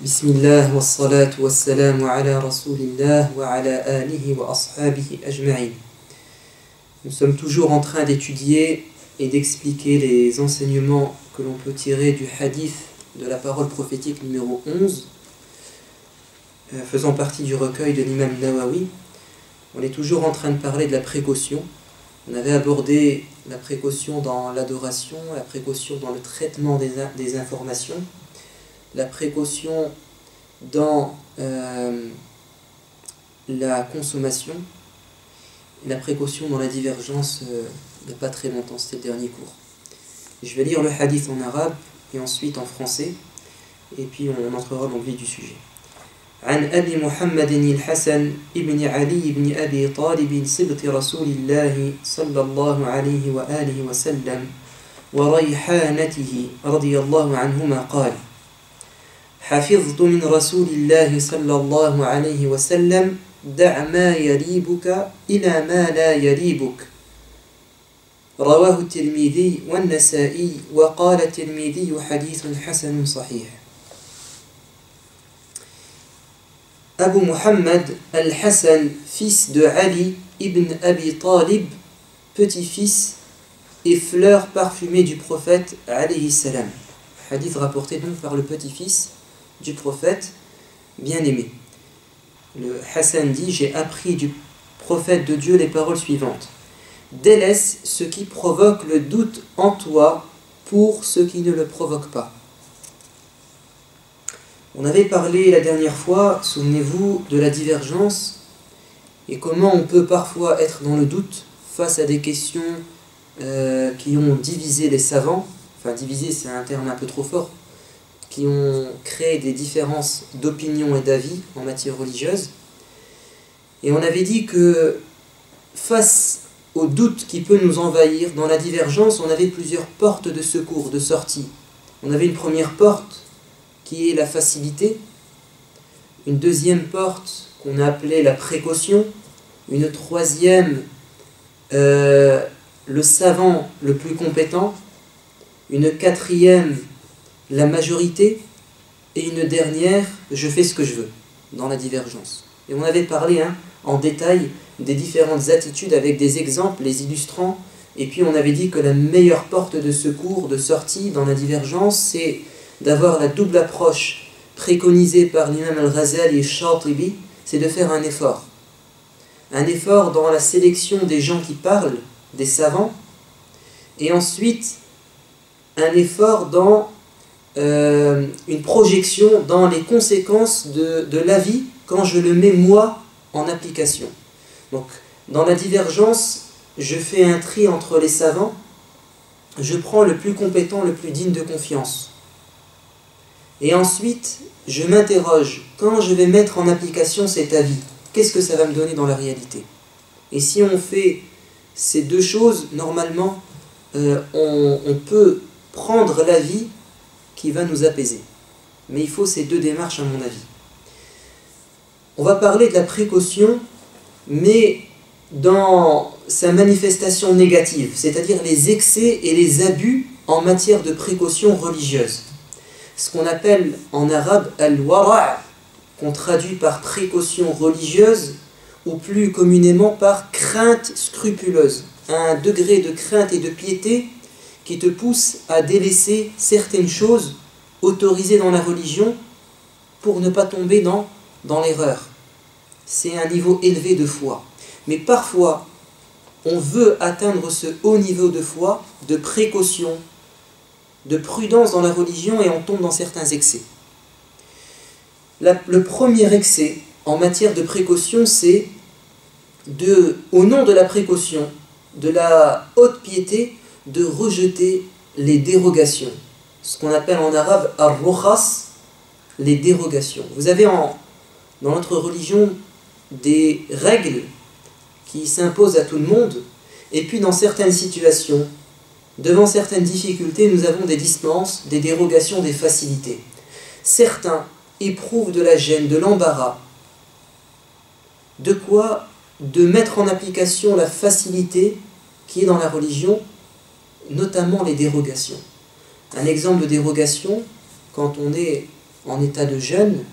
Bismillah wa salatu wa salamu ala rasulillah wa ala alihi wa ashabihi ajma'in. Nous sommes toujours en train d'étudier et d'expliquer les enseignements que l'on peut tirer du hadith de la parole prophétique numéro 11, faisant partie du recueil de l'imam Nawawi. On est toujours en train de parler de la précaution. On avait abordé la précaution dans l'adoration, la précaution dans le traitement des informations, la précaution dans la consommation, la précaution dans la divergence il n'y a pas très longtemps, c'était le dernier cours. Je vais lire le hadith en arabe et ensuite en français, et puis on entrera dans le vif du sujet. عن أبي محمد الحسن ابن علي بن أبي طالب صبط رسول الله صلى الله عليه وآله وسلم وريحانته رضي الله عنهما قال حفظت من رسول الله صلى الله عليه وسلم دع ما يريبك إلى ما لا يريبك رواه الترمذي والنسائي وقال الترمذي حديث حسن صحيح. Abu Muhammad al-Hassan, fils de Ali ibn Abi Talib, petit-fils et fleur parfumée du prophète alayhi salam. Hadith rapporté donc par le petit-fils du prophète bien-aimé. Le Hassan dit: j'ai appris du prophète de Dieu les paroles suivantes. Délaisse ce qui provoque le doute en toi pour ce qui ne le provoque pas. On avait parlé la dernière fois, souvenez-vous, de la divergence et comment on peut parfois être dans le doute face à des questions qui ont divisé les savants. Enfin, divisé, c'est un terme un peu trop fort, qui ont créé des différences d'opinion et d'avis en matière religieuse. Et on avait dit que face au doute qui peut nous envahir, dans la divergence, on avait plusieurs portes de secours, de sortie. On avait une première porte qui est la facilité, une deuxième porte qu'on a appelée la précaution, une troisième, le savant le plus compétent, une quatrième, la majorité, et une dernière, je fais ce que je veux, dans la divergence. Et on avait parlé en détail des différentes attitudes avec des exemples, les illustrant, et puis on avait dit que la meilleure porte de secours, de sortie dans la divergence, c'est d'avoir la double approche préconisée par l'imam al-Ghazali et Shatibi, c'est de faire un effort. Un effort dans la sélection des gens qui parlent, des savants, et ensuite un effort dans une projection dans les conséquences de l'avis quand je le mets moi en application. Donc dans la divergence, je fais un tri entre les savants, je prends le plus compétent, le plus digne de confiance. Et ensuite, je m'interroge, quand je vais mettre en application cet avis, qu'est-ce que ça va me donner dans la réalité? Et si on fait ces deux choses, normalement, on peut prendre l'avis qui va nous apaiser. Mais il faut ces deux démarches à mon avis. On va parler de la précaution, mais dans sa manifestation négative, c'est-à-dire les excès et les abus en matière de précaution religieuse. Ce qu'on appelle en arabe al-wara', qu'on traduit par précaution religieuse, ou plus communément par crainte scrupuleuse. Un degré de crainte et de piété qui te pousse à délaisser certaines choses autorisées dans la religion pour ne pas tomber dans l'erreur. C'est un niveau élevé de foi. Mais parfois, on veut atteindre ce haut niveau de foi, de précaution, de prudence dans la religion, et on tombe dans certains excès. Le premier excès en matière de précaution, c'est au nom de la précaution, de la haute piété, de rejeter les dérogations. Ce qu'on appelle en arabe ar-rukhas, les dérogations. Vous avez dans notre religion des règles qui s'imposent à tout le monde, et puis dans certaines situations, devant certaines difficultés, nous avons des dispenses, des dérogations, des facilités. Certains éprouvent de la gêne, de l'embarras. De quoi? De mettre en application la facilité qui est dans la religion, notamment les dérogations. Un exemple de dérogation, quand on est en état de jeûne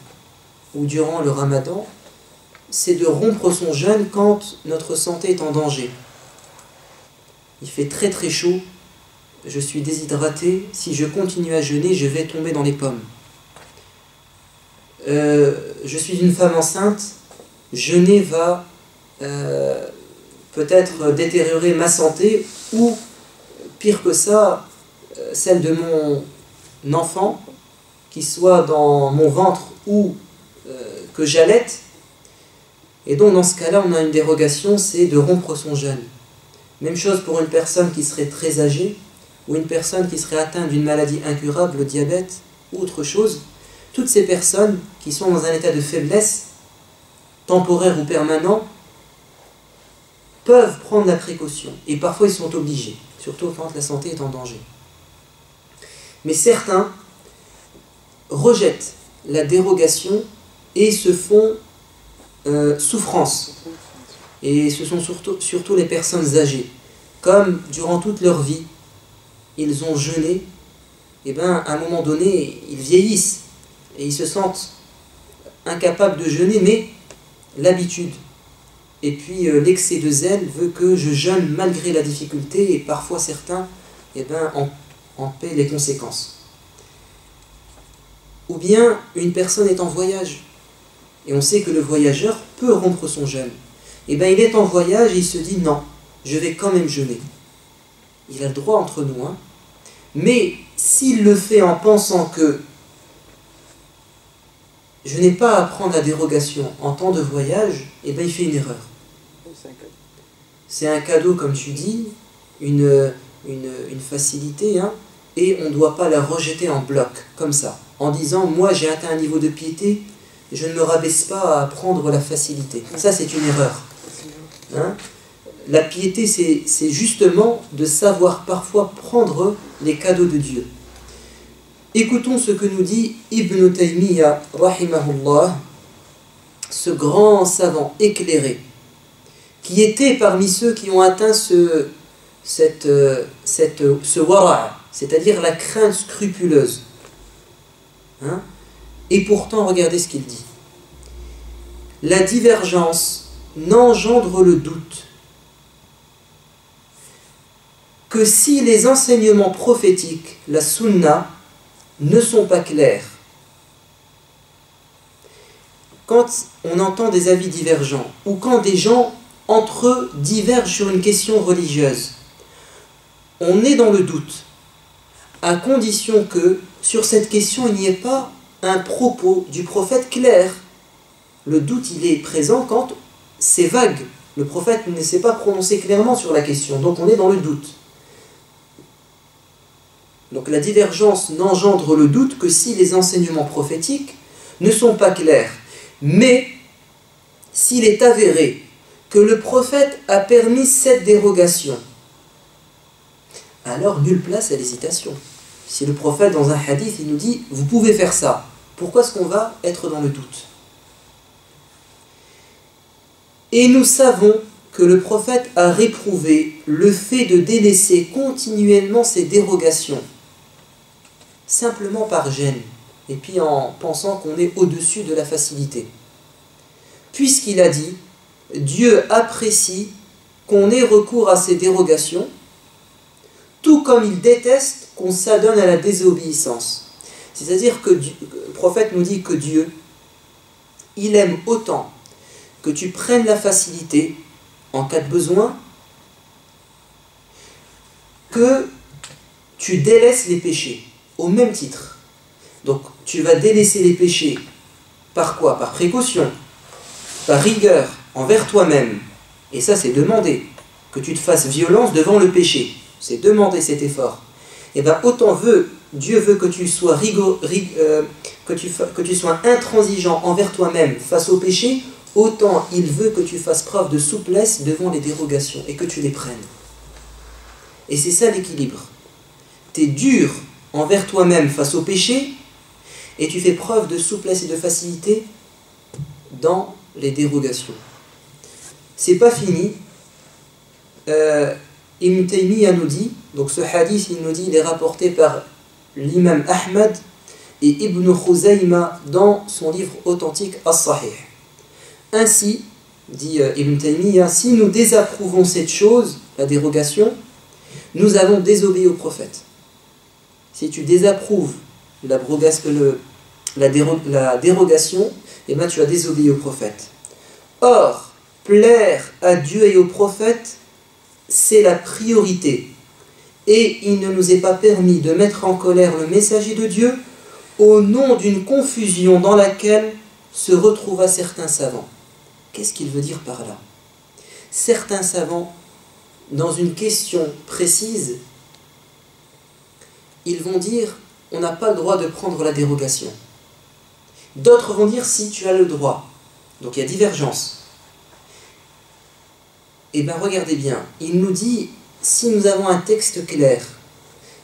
ou durant le ramadan, c'est de rompre son jeûne quand notre santé est en danger. Il fait très très chaud, je suis déshydraté, si je continue à jeûner, je vais tomber dans les pommes. Je suis une femme enceinte, jeûner va peut-être détériorer ma santé ou, pire que ça, celle de mon enfant, qui soit dans mon ventre ou que j'allaite. Et donc dans ce cas-là, on a une dérogation, c'est de rompre son jeûne. Même chose pour une personne qui serait très âgée ou une personne qui serait atteinte d'une maladie incurable, le diabète ou autre chose. Toutes ces personnes qui sont dans un état de faiblesse, temporaire ou permanent, peuvent prendre la précaution. Et parfois ils sont obligés, surtout quand la santé est en danger. Mais certains rejettent la dérogation et se font souffrance. Et ce sont surtout les personnes âgées. Comme durant toute leur vie, ils ont jeûné, et bien à un moment donné, ils vieillissent et ils se sentent incapables de jeûner, mais l'habitude et puis l'excès de zèle veut que je jeûne malgré la difficulté, et parfois certains en paient les conséquences. Ou bien une personne est en voyage et on sait que le voyageur peut rompre son jeûne. Et bien il est en voyage et il se dit non, je vais quand même jeûner. Il a le droit entre nous, hein. Mais s'il le fait en pensant que je n'ai pas à prendre la dérogation en temps de voyage, et bien il fait une erreur. C'est un cadeau, comme tu dis, une facilité, hein, et on ne doit pas la rejeter en bloc, comme ça, en disant moi j'ai atteint un niveau de piété, je ne me rabaisse pas à prendre la facilité. Ça c'est une erreur. Hein? La piété, c'est justement de savoir parfois prendre les cadeaux de Dieu. Écoutons ce que nous dit Ibn Taymiyyah, rahimahullah, ce grand savant éclairé, qui était parmi ceux qui ont atteint ce wara', c'est-à-dire la crainte scrupuleuse. Hein? Et pourtant, regardez ce qu'il dit. La divergence n'engendre le doute que si les enseignements prophétiques, la sunna, ne sont pas clairs. Quand on entend des avis divergents, ou quand des gens entre eux divergent sur une question religieuse, on est dans le doute, à condition que sur cette question il n'y ait pas un propos du prophète clair. Le doute il est présent quand c'est vague, le prophète ne s'est pas prononcé clairement sur la question, donc on est dans le doute. Donc la divergence n'engendre le doute que si les enseignements prophétiques ne sont pas clairs. Mais s'il est avéré que le prophète a permis cette dérogation, alors nulle place à l'hésitation. Si le prophète dans un hadith il nous dit vous pouvez faire ça, pourquoi est-ce qu'on va être dans le doute? Et nous savons que le prophète a réprouvé le fait de délaisser continuellement ces dérogations, simplement par gêne, et puis en pensant qu'on est au-dessus de la facilité. Puisqu'il a dit, Dieu apprécie qu'on ait recours à ces dérogations, tout comme il déteste qu'on s'adonne à la désobéissance. C'est-à-dire que le prophète nous dit que Dieu, il aime autant que tu prennes la facilité en cas de besoin, que tu délaisses les péchés, au même titre. Donc tu vas délaisser les péchés par quoi? Par précaution, par rigueur envers toi-même. Et ça c'est demander, que tu te fasses violence devant le péché. C'est demander cet effort. Et bien autant Dieu veut que tu sois que tu sois intransigeant envers toi-même face au péché, autant il veut que tu fasses preuve de souplesse devant les dérogations et que tu les prennes. Et c'est ça l'équilibre. Tu es dur envers toi-même face au péché et tu fais preuve de souplesse et de facilité dans les dérogations. C'est pas fini. Ibn Taymiyyah nous dit, donc ce hadith il nous dit, il est rapporté par l'imam Ahmad et Ibn Khuzayma dans son livre authentique As-Sahih. Ainsi, dit Ibn Taymiyyah, si nous désapprouvons cette chose, la dérogation, nous avons désobéi au prophète. Si tu désapprouves la dérogation, eh bien tu as désobéi au prophète. Or, plaire à Dieu et au prophète, c'est la priorité. Et il ne nous est pas permis de mettre en colère le messager de Dieu au nom d'une confusion dans laquelle se retrouvent certains savants. Qu'est-ce qu'il veut dire par là? Certains savants, dans une question précise, ils vont dire on n'a pas le droit de prendre la dérogation. D'autres vont dire si tu as le droit. Donc il y a divergence. Eh bien regardez bien, il nous dit si nous avons un texte clair,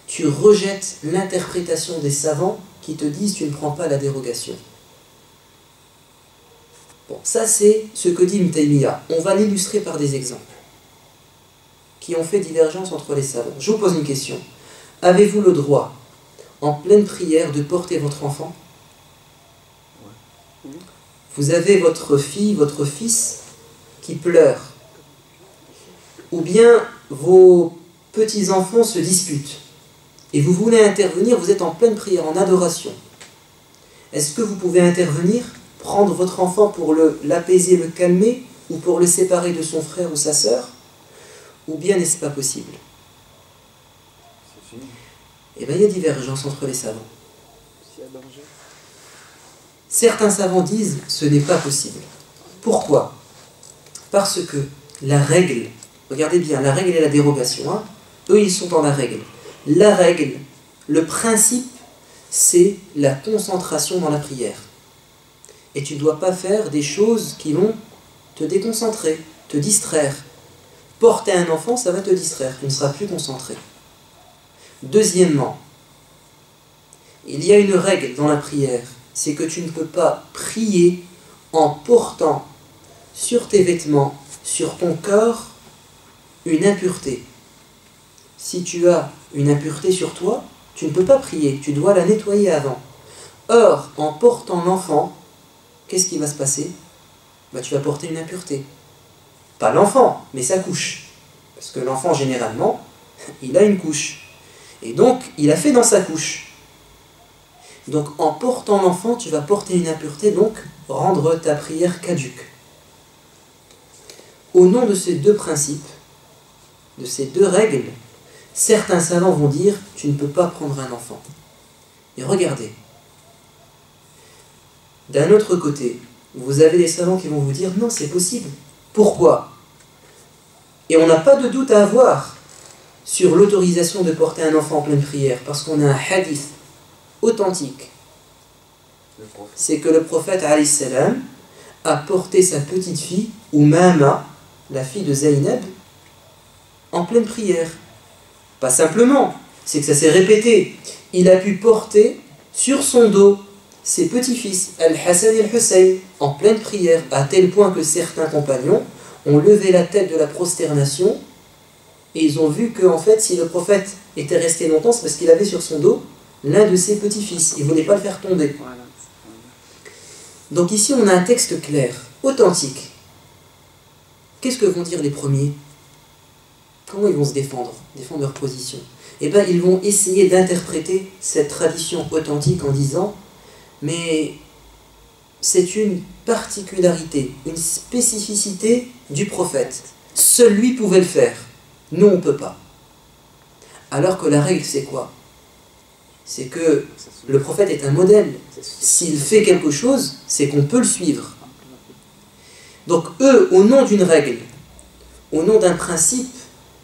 tu rejettes l'interprétation des savants qui te disent tu ne prends pas la dérogation. Bon, ça c'est ce que dit Ibn Taymiyyah. On va l'illustrer par des exemples qui ont fait divergence entre les savants. Je vous pose une question. Avez-vous le droit, en pleine prière, de porter votre enfant? Vous avez votre fille, votre fils qui pleure. Ou bien vos petits-enfants se disputent. Et vous voulez intervenir, vous êtes en pleine prière, en adoration. Est-ce que vous pouvez intervenir, prendre votre enfant pour l'apaiser, le calmer, ou pour le séparer de son frère ou sa sœur? Ou bien n'est-ce pas possible? Eh bien, il y a divergence entre les savants. Certains savants disent ce n'est pas possible. Pourquoi? Parce que la règle, regardez bien, la règle et la dérogation, hein, eux ils sont dans la règle. La règle, le principe, c'est la concentration dans la prière. Et tu ne dois pas faire des choses qui vont te déconcentrer, te distraire. Porter un enfant, ça va te distraire, tu ne seras plus concentré. Deuxièmement, il y a une règle dans la prière, c'est que tu ne peux pas prier en portant sur tes vêtements, sur ton corps, une impureté. Si tu as une impureté sur toi, tu ne peux pas prier, tu dois la nettoyer avant. Or, en portant l'enfant, qu'est-ce qui va se passer? Tu vas porter une impureté. Pas l'enfant, mais sa couche. Parce que l'enfant, généralement, il a une couche. Et donc, il a fait dans sa couche. Donc, en portant l'enfant, tu vas porter une impureté, donc rendre ta prière caduque. Au nom de ces deux principes, de ces deux règles, certains savants vont dire tu ne peux pas prendre un enfant. Et regardez, d'un autre côté, vous avez des savants qui vont vous dire non, c'est possible. Pourquoi? Et on n'a pas de doute à avoir sur l'autorisation de porter un enfant en pleine prière, parce qu'on a un hadith authentique. C'est que le prophète alayhi salam a porté sa petite fille, Umama, la fille de Zaynab, en pleine prière. Pas simplement, c'est que ça s'est répété. Il a pu porter sur son dos ses petits-fils, Al-Hassan et Al-Hussein, en pleine prière, à tel point que certains compagnons ont levé la tête de la prosternation et ils ont vu que, en fait, si le prophète était resté longtemps, c'est parce qu'il avait sur son dos l'un de ses petits-fils. Il ne voulait pas le faire tomber. Donc ici, on a un texte clair, authentique. Qu'est-ce que vont dire les premiers? Comment ils vont se défendre leur position? Eh bien, ils vont essayer d'interpréter cette tradition authentique en disant mais c'est une particularité, une spécificité du prophète. Seul lui pouvait le faire. Nous, on ne peut pas. Alors que la règle, c'est quoi? C'est que le prophète est un modèle. S'il fait quelque chose, c'est qu'on peut le suivre. Donc eux, au nom d'une règle, au nom d'un principe,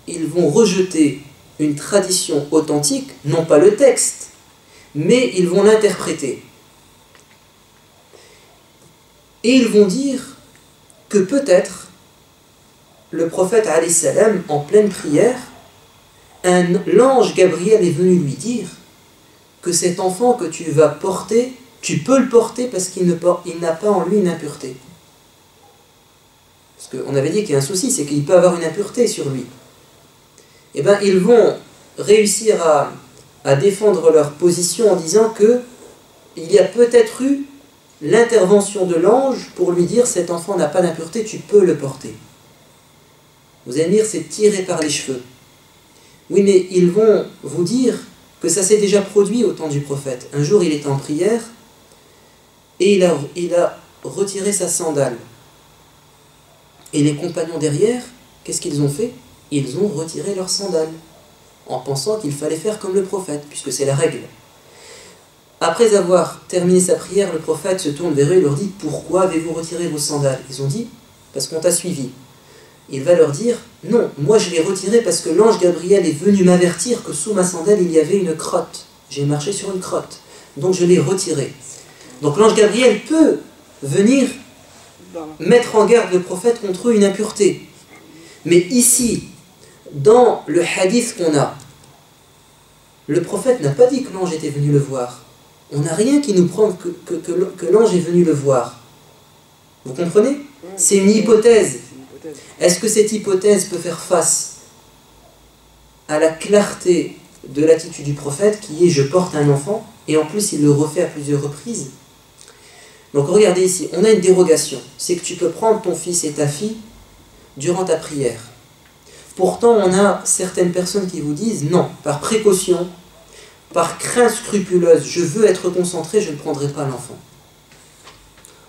ils vont rejeter une tradition authentique, non pas le texte, mais ils vont l'interpréter. Et ils vont dire que peut-être le prophète alayhi salam, en pleine prière, l'ange Gabriel est venu lui dire que cet enfant que tu vas porter, tu peux le porter parce qu'il n'a pas en lui une impureté. Parce qu'on avait dit qu'il y a un souci, c'est qu'il peut avoir une impureté sur lui. Eh bien, ils vont réussir à défendre leur position en disant que il y a peut-être eu l'intervention de l'ange pour lui dire cet enfant n'a pas d'impureté, tu peux le porter. Vous allez me dire c'est tiré par les cheveux. Oui, mais ils vont vous dire que ça s'est déjà produit au temps du prophète. Un jour il était en prière et il a retiré sa sandale. Et les compagnons derrière, qu'est-ce qu'ils ont fait? Ils ont retiré leurs sandales en pensant qu'il fallait faire comme le prophète, puisque c'est la règle. Après avoir terminé sa prière, le prophète se tourne vers eux et leur dit « Pourquoi avez-vous retiré vos sandales ?» Ils ont dit « Parce qu'on t'a suivi. » Il va leur dire « Non, moi je l'ai retiré parce que l'ange Gabriel est venu m'avertir que sous ma sandale il y avait une crotte. J'ai marché sur une crotte. Donc je l'ai retiré. » Donc l'ange Gabriel peut venir mettre en garde le prophète contre une impureté. Mais ici, dans le hadith qu'on a, le prophète n'a pas dit que l'ange était venu le voir. On n'a rien qui nous prouve que l'ange est venu le voir. Vous comprenez? C'est une hypothèse. Est-ce que cette hypothèse peut faire face à la clarté de l'attitude du prophète qui est « je porte un enfant » et en plus il le refait à plusieurs reprises? Donc regardez ici, on a une dérogation. C'est que tu peux prendre ton fils et ta fille durant ta prière. Pourtant, on a certaines personnes qui vous disent « non, par précaution, par crainte scrupuleuse, je veux être concentré, je ne prendrai pas l'enfant. »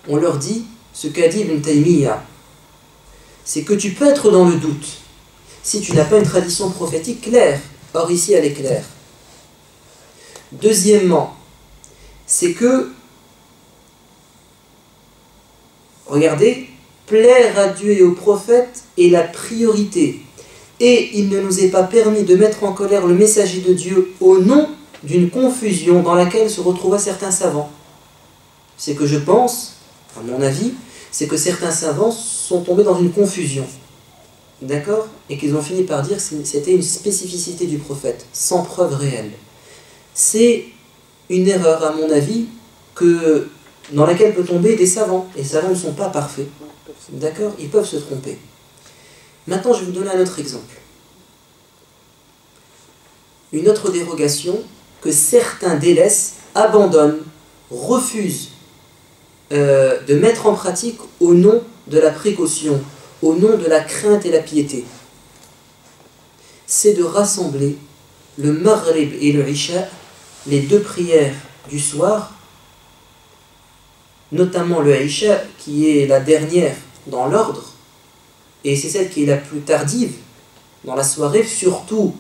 On leur dit, ce qu'a dit Ibn Taymiyyah, c'est que tu peux être dans le doute si tu n'as pas une tradition prophétique claire. Or ici, elle est claire. Deuxièmement, c'est que, regardez, plaire à Dieu et au prophète est la priorité. Et il ne nous est pas permis de mettre en colère le messager de Dieu au nom d'une confusion dans laquelle se retrouvaient certains savants. C'est que je pense, à mon avis, c'est que certains savants sont tombés dans une confusion. D'accord? Et qu'ils ont fini par dire que c'était une spécificité du prophète, sans preuve réelle. C'est une erreur, à mon avis, dans laquelle peut tomber des savants. Les savants ne sont pas parfaits. D'accord? Ils peuvent se tromper. Maintenant, je vais vous donner un autre exemple. Une autre dérogation que certains délaissent, abandonnent, refusent de mettre en pratique au nom de la précaution, au nom de la crainte et la piété. C'est de rassembler le Maghrib et le Isha, les deux prières du soir, notamment le Isha qui est la dernière dans l'ordre, et c'est celle qui est la plus tardive dans la soirée, surtout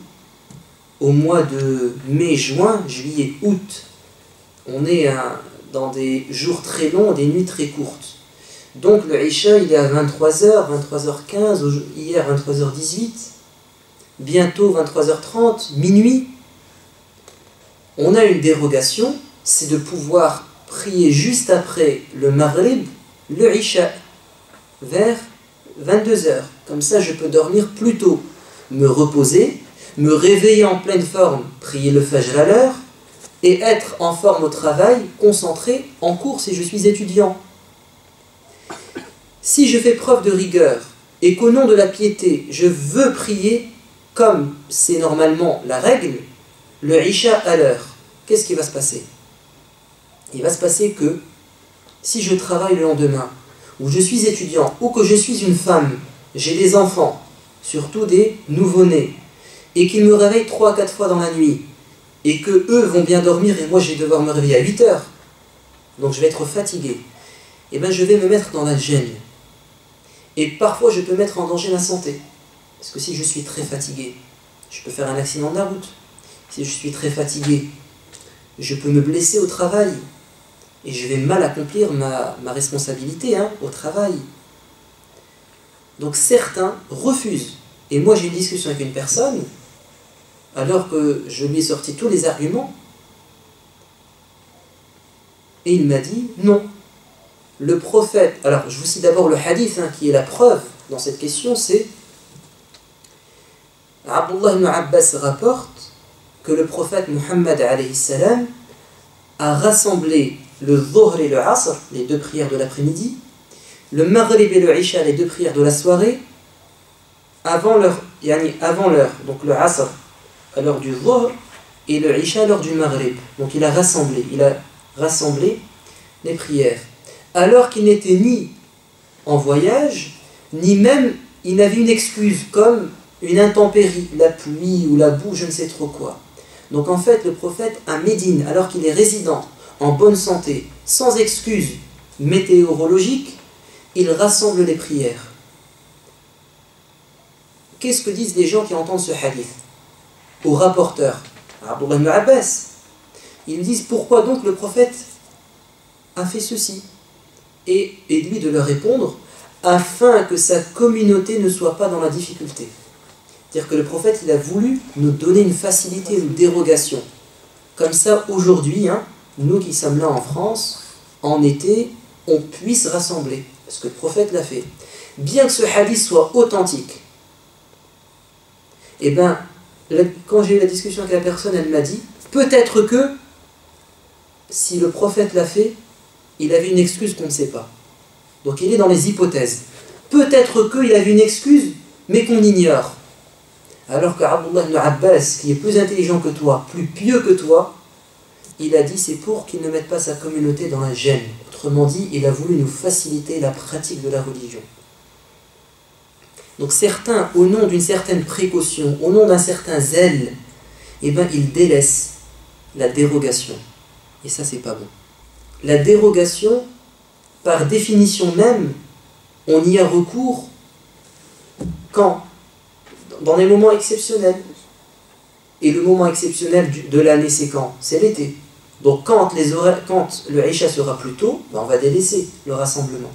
au mois de mai, juin, juillet, août. On est dans des jours très longs, des nuits très courtes. Donc le Isha, il est à 23h, 23h15, hier 23h18, bientôt 23h30, minuit. On a une dérogation, c'est de pouvoir prier juste après le Maghrib, le Isha, vers 22h. Comme ça, je peux dormir plus tôt, me reposer, me réveiller en pleine forme, prier le Fajr à l'heure, et être en forme au travail, concentré, en cours si je suis étudiant. Si je fais preuve de rigueur, et qu'au nom de la piété, je veux prier, comme c'est normalement la règle, le Isha à l'heure, qu'est-ce qui va se passer? Il va se passer que, si je travaille le lendemain, ou je suis étudiant, ou que je suis une femme, j'ai des enfants, surtout des nouveau-nés, et qu'ils me réveillent 3 à 4 fois dans la nuit, et que eux vont bien dormir, et moi je vais devoir me réveiller à 8 heures, donc je vais être fatigué, et bien je vais me mettre dans la gêne. Et parfois je peux mettre en danger ma santé, parce que si je suis très fatigué, je peux faire un accident de la route. Si je suis très fatigué, je peux me blesser au travail, et je vais mal accomplir ma responsabilité au travail. Donc certains refusent. Et moi j'ai une discussion avec une personne, alors que je lui ai sorti tous les arguments, et il m'a dit non. Le prophète, alors je vous cite d'abord le hadith qui est la preuve dans cette question, c'est Abdullah ibn Abbas rapporte que le prophète Muhammad alayhi salam a rassemblé le Dhuhr et le Asr, les deux prières de l'après-midi, le Maghrib et le Isha, les deux prières de la soirée, avant l'heure, donc le Asr à l'heure du Dhuhr et le Isha à l'heure du Maghrib. Donc il a rassemblé, il a rassembler les prières. Alors qu'il n'était ni en voyage, ni même il n'avait une excuse, comme une intempérie, la pluie ou la boue, je ne sais trop quoi. Donc en fait, le prophète à Médine, alors qu'il est résident, en bonne santé, sans excuse météorologique, il rassemble les prières. Qu'est-ce que disent les gens qui entendent ce hadith? Au rapporteur, Abdullah ibn Abbas, ils disent pourquoi donc le prophète a fait ceci, et lui de leur répondre afin que sa communauté ne soit pas dans la difficulté. C'est-à-dire que le prophète il a voulu nous donner une facilité, une dérogation. Comme ça aujourd'hui, nous qui sommes là en France, en été, on puisse rassembler. Parce que le prophète l'a fait. Bien que ce hadith soit authentique, et bien, quand j'ai eu la discussion avec la personne, elle m'a dit, peut-être que, si le prophète l'a fait, il avait une excuse qu'on ne sait pas. Donc il est dans les hypothèses. Peut-être qu'il avait une excuse, mais qu'on ignore. Alors qu'Abdullah ibn Abbas, qui est plus intelligent que toi, plus pieux que toi, il a dit c'est pour qu'il ne mette pas sa communauté dans la gêne. Autrement dit, il a voulu nous faciliter la pratique de la religion. Donc certains, au nom d'une certaine précaution, au nom d'un certain zèle, eh bien ils délaissent la dérogation. Et ça, c'est pas bon. La dérogation, par définition même, on y a recours quand? Dans des moments exceptionnels. Et le moment exceptionnel de l'année, c'est quand? C'est l'été. Donc quand le Isha sera plus tôt, ben on va délaisser le rassemblement.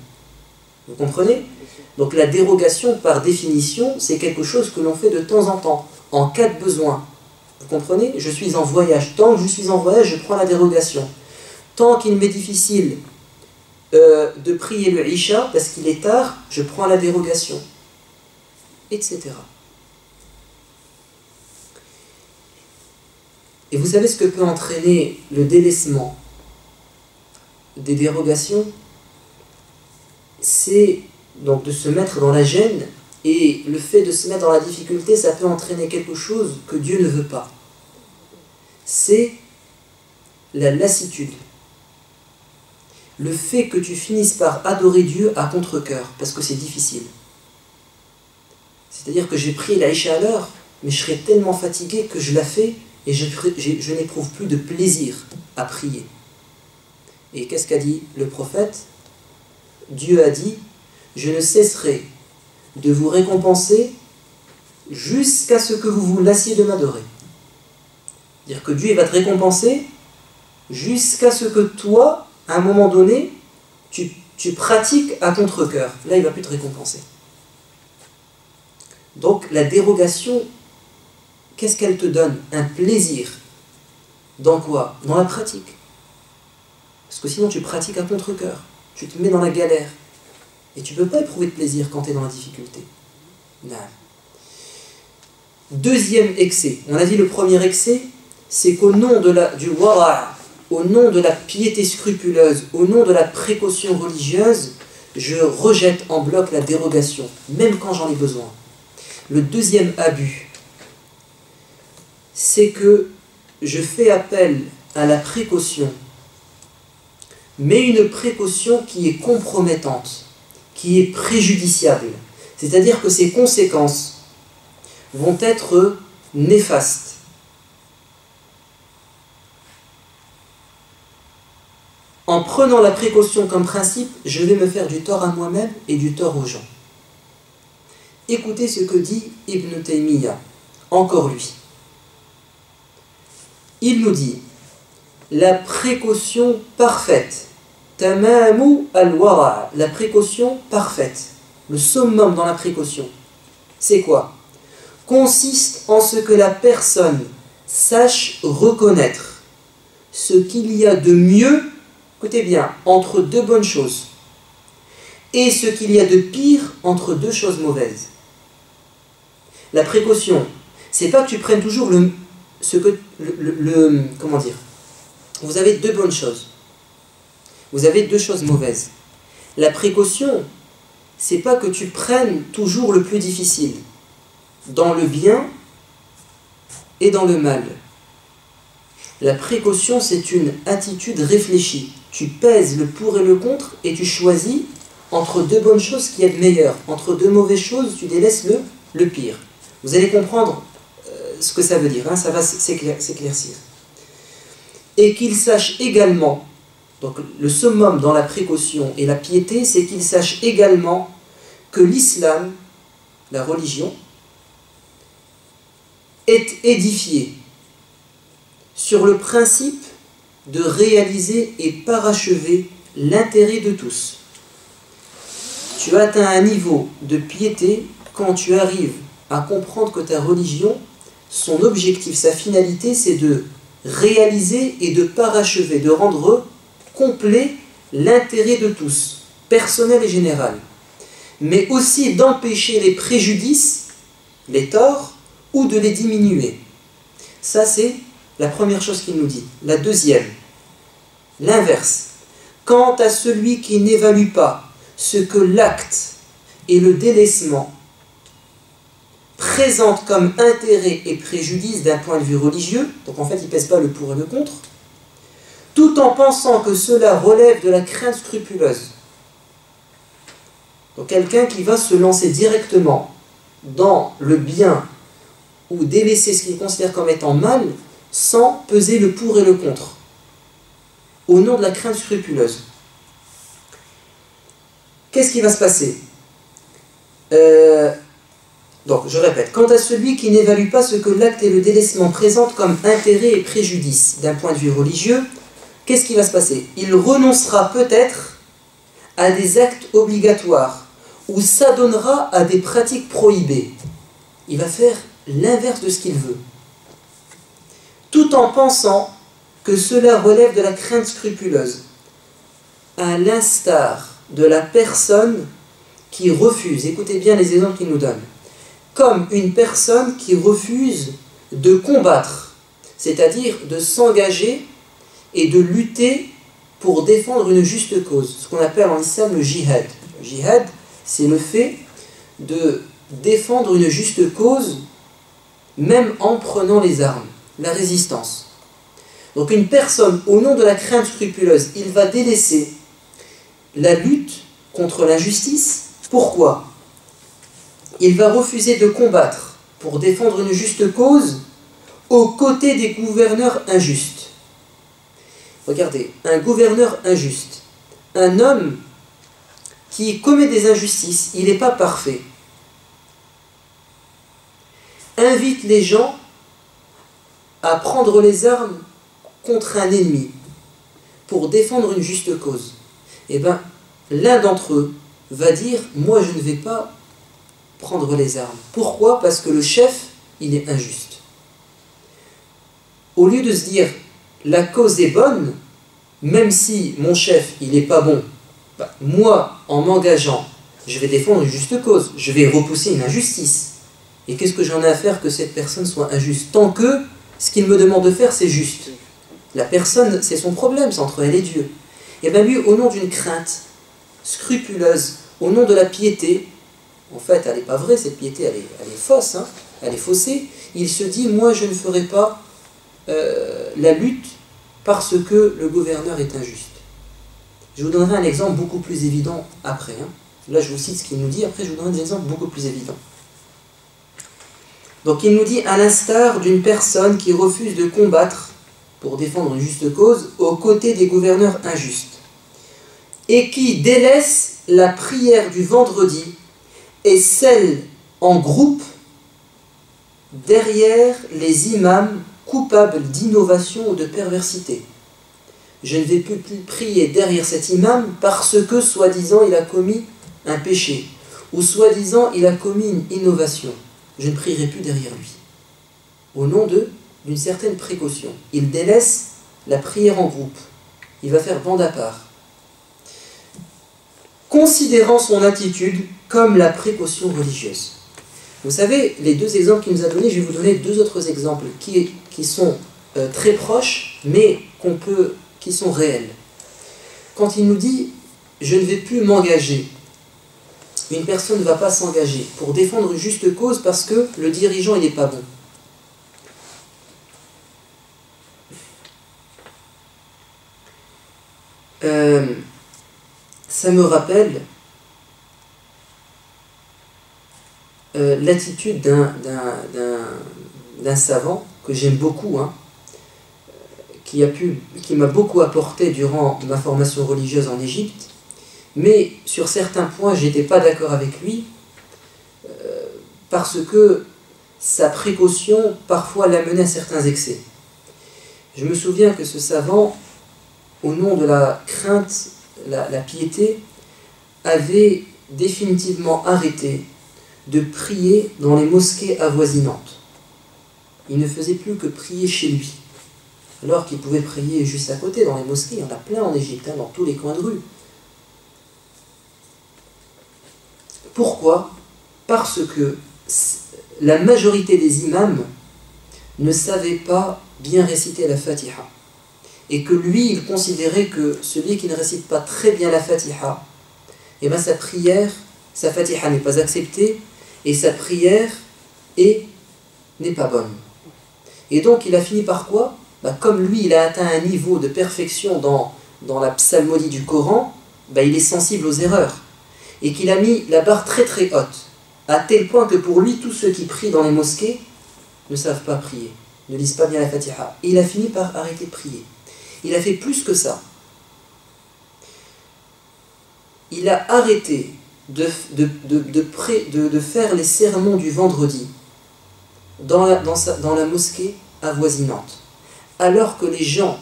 Vous comprenez? Donc la dérogation, par définition, c'est quelque chose que l'on fait de temps en temps, en cas de besoin. Vous comprenez? Je suis en voyage. Tant que je suis en voyage, je prends la dérogation. Tant qu'il m'est difficile de prier le Isha, parce qu'il est tard, je prends la dérogation. Etc. Et vous savez ce que peut entraîner le délaissement des dérogations? C'est donc de se mettre dans la gêne, et le fait de se mettre dans la difficulté, ça peut entraîner quelque chose que Dieu ne veut pas. C'est la lassitude. Le fait que tu finisses par adorer Dieu à contre-cœur, parce que c'est difficile. C'est-à-dire que j'ai prié la Isha à l'heure, mais je serai tellement fatigué que je la fais et je n'éprouve plus de plaisir à prier. Et qu'est-ce qu'a dit le prophète? Dieu a dit, je ne cesserai de vous récompenser jusqu'à ce que vous vous lassiez de m'adorer. C'est-à-dire que Dieu va te récompenser jusqu'à ce que toi, à un moment donné, tu pratiques à contre-cœur. Là, il ne va plus te récompenser. Donc, la dérogation, qu'est-ce qu'elle te donne? Un plaisir. Dans quoi? Dans la pratique. Parce que sinon, tu pratiques à contre-cœur. Tu te mets dans la galère. Et tu ne peux pas éprouver de plaisir quand tu es dans la difficulté. Non. Deuxième excès. On a dit le premier excès, c'est qu'au nom du wara', au nom de la piété scrupuleuse, au nom de la précaution religieuse, je rejette en bloc la dérogation, même quand j'en ai besoin. Le deuxième abus, c'est que je fais appel à la précaution, mais une précaution qui est compromettante, qui est préjudiciable. C'est-à-dire que ses conséquences vont être néfastes. En prenant la précaution comme principe, je vais me faire du tort à moi-même et du tort aux gens. Écoutez ce que dit Ibn Taymiyyah, encore lui. Il nous dit, la précaution parfaite, tamamu al-wara', la précaution parfaite, le summum dans la précaution, c'est quoi? Consiste en ce que la personne sache reconnaître ce qu'il y a de mieux, écoutez bien, entre deux bonnes choses, et ce qu'il y a de pire entre deux choses mauvaises. La précaution, c'est pas que tu prennes toujours comment dire, vous avez deux bonnes choses, vous avez deux choses mauvaises. La précaution, c'est pas que tu prennes toujours le plus difficile, dans le bien et dans le mal. La précaution, c'est une attitude réfléchie. Tu pèses le pour et le contre et tu choisis entre deux bonnes choses qui est meilleure. Entre deux mauvaises choses, tu délaisses le pire. Vous allez comprendre ce que ça veut dire, hein, ça va s'éclaircir. Et qu'il sache également, donc le summum dans la précaution et la piété, c'est qu'il sache également que l'islam, la religion, est édifié sur le principe de réaliser et parachever l'intérêt de tous. Tu atteins un niveau de piété quand tu arrives à comprendre que ta religion, son objectif, sa finalité, c'est de réaliser et de parachever, de rendre complet l'intérêt de tous, personnel et général, mais aussi d'empêcher les préjudices, les torts, ou de les diminuer. Ça, c'est la première chose qu'il nous dit. La deuxième, l'inverse. Quant à celui qui n'évalue pas ce que l'acte et le délaissement présentent comme intérêt et préjudice d'un point de vue religieux, donc en fait il ne pèse pas le pour et le contre, tout en pensant que cela relève de la crainte scrupuleuse. Donc quelqu'un qui va se lancer directement dans le bien ou délaisser ce qu'il considère comme étant mal sans peser le pour et le contre, au nom de la crainte scrupuleuse. Qu'est-ce qui va se passer ? Donc, je répète, quant à celui qui n'évalue pas ce que l'acte et le délaissement présentent comme intérêt et préjudice d'un point de vue religieux, qu'est-ce qui va se passer ? Il renoncera peut-être à des actes obligatoires ou s'adonnera à des pratiques prohibées. Il va faire l'inverse de ce qu'il veut, tout en pensant que cela relève de la crainte scrupuleuse, à l'instar de la personne qui refuse, écoutez bien les exemples qu'il nous donne, comme une personne qui refuse de combattre, c'est-à-dire de s'engager et de lutter pour défendre une juste cause, ce qu'on appelle en islam le jihad. Le jihad, c'est le fait de défendre une juste cause, même en prenant les armes, la résistance. Donc une personne, au nom de la crainte scrupuleuse, il va délaisser la lutte contre l'injustice. Pourquoi ? Il va refuser de combattre pour défendre une juste cause aux côtés des gouverneurs injustes. Regardez, un gouverneur injuste, un homme qui commet des injustices, il n'est pas parfait, invite les gens à prendre les armes contre un ennemi pour défendre une juste cause. Eh bien, l'un d'entre eux va dire « Moi, je ne vais pas prendre les armes. » Pourquoi ? Parce que le chef, il est injuste. Au lieu de se dire « La cause est bonne, même si mon chef, il n'est pas bon, bah, moi, en m'engageant, je vais défendre une juste cause, je vais repousser une injustice. Et qu'est-ce que j'en ai à faire que cette personne soit injuste ? Tant que ce qu'il me demande de faire, c'est juste. La personne, c'est son problème, c'est entre elle et Dieu. Et bien lui, au nom d'une crainte scrupuleuse, au nom de la piété, en fait, elle n'est pas vraie, cette piété, elle est fausse, hein, elle est faussée, il se dit, moi, je ne ferai pas la lutte parce que le gouverneur est injuste. Je vous donnerai un exemple beaucoup plus évident après. Hein. Là, je vous cite ce qu'il nous dit, après je vous donnerai des exemples beaucoup plus évidents. Donc il nous dit, à l'instar d'une personne qui refuse de combattre pour défendre une juste cause aux côtés des gouverneurs injustes, et qui délaisse la prière du vendredi et celle en groupe derrière les imams coupables d'innovation ou de perversité. Je ne vais plus prier derrière cet imam parce que, soi-disant, il a commis un péché, ou soi-disant, il a commis une innovation. Je ne prierai plus derrière lui. Au nom d'une certaine précaution. Il délaisse la prière en groupe. Il va faire bande à part. Considérant son attitude comme la précaution religieuse. Vous savez, les deux exemples qu'il nous a donnés, je vais vous donner deux autres exemples qui sont très proches, mais qui sont réels. Quand il nous dit « je ne vais plus m'engager », une personne ne va pas s'engager pour défendre une juste cause parce que le dirigeant il n'est pas bon. Ça me rappelle l'attitude d'un savant que j'aime beaucoup, hein, qui m'a beaucoup apporté durant ma formation religieuse en Égypte, mais sur certains points j'étais pas d'accord avec lui parce que sa précaution parfois l'amenait à certains excès. Je me souviens que ce savant, au nom de la crainte, la piété, avait définitivement arrêté de prier dans les mosquées avoisinantes. Il ne faisait plus que prier chez lui, alors qu'il pouvait prier juste à côté, dans les mosquées. Il y en a plein en Égypte, hein, dans tous les coins de rue. Pourquoi? Parce que la majorité des imams ne savaient pas bien réciter la Fatiha. Et que lui, il considérait que celui qui ne récite pas très bien la Fatiha, eh bien sa prière, sa Fatiha n'est pas acceptée, et sa prière n'est pas bonne. Et donc il a fini par quoi? Comme lui, il a atteint un niveau de perfection dans la psalmodie du Coran, il est sensible aux erreurs. Et qu'il a mis la barre très très haute, à tel point que pour lui, tous ceux qui prient dans les mosquées ne savent pas prier, ne lisent pas bien la Fatiha. Et il a fini par arrêter de prier. Il a fait plus que ça. Il a arrêté de faire les sermons du vendredi dans la mosquée avoisinante. Alors que les gens,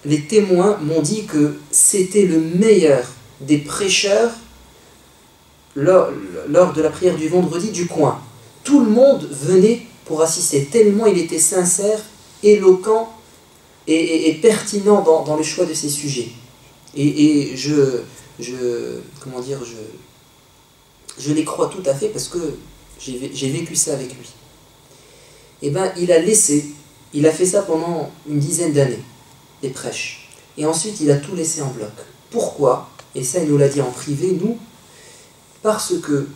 les témoins m'ont dit que c'était le meilleur des prêcheurs lors de la prière du vendredi du coin. Tout le monde venait pour assister, tellement il était sincère, éloquent et pertinent dans le choix de ses sujets. Et je les crois tout à fait parce que j'ai vécu ça avec lui. Et il a fait ça pendant une dizaine d'années, des prêches. Et ensuite, il a tout laissé en bloc. Pourquoi? Et ça, il nous l'a dit en privé, nous, parce que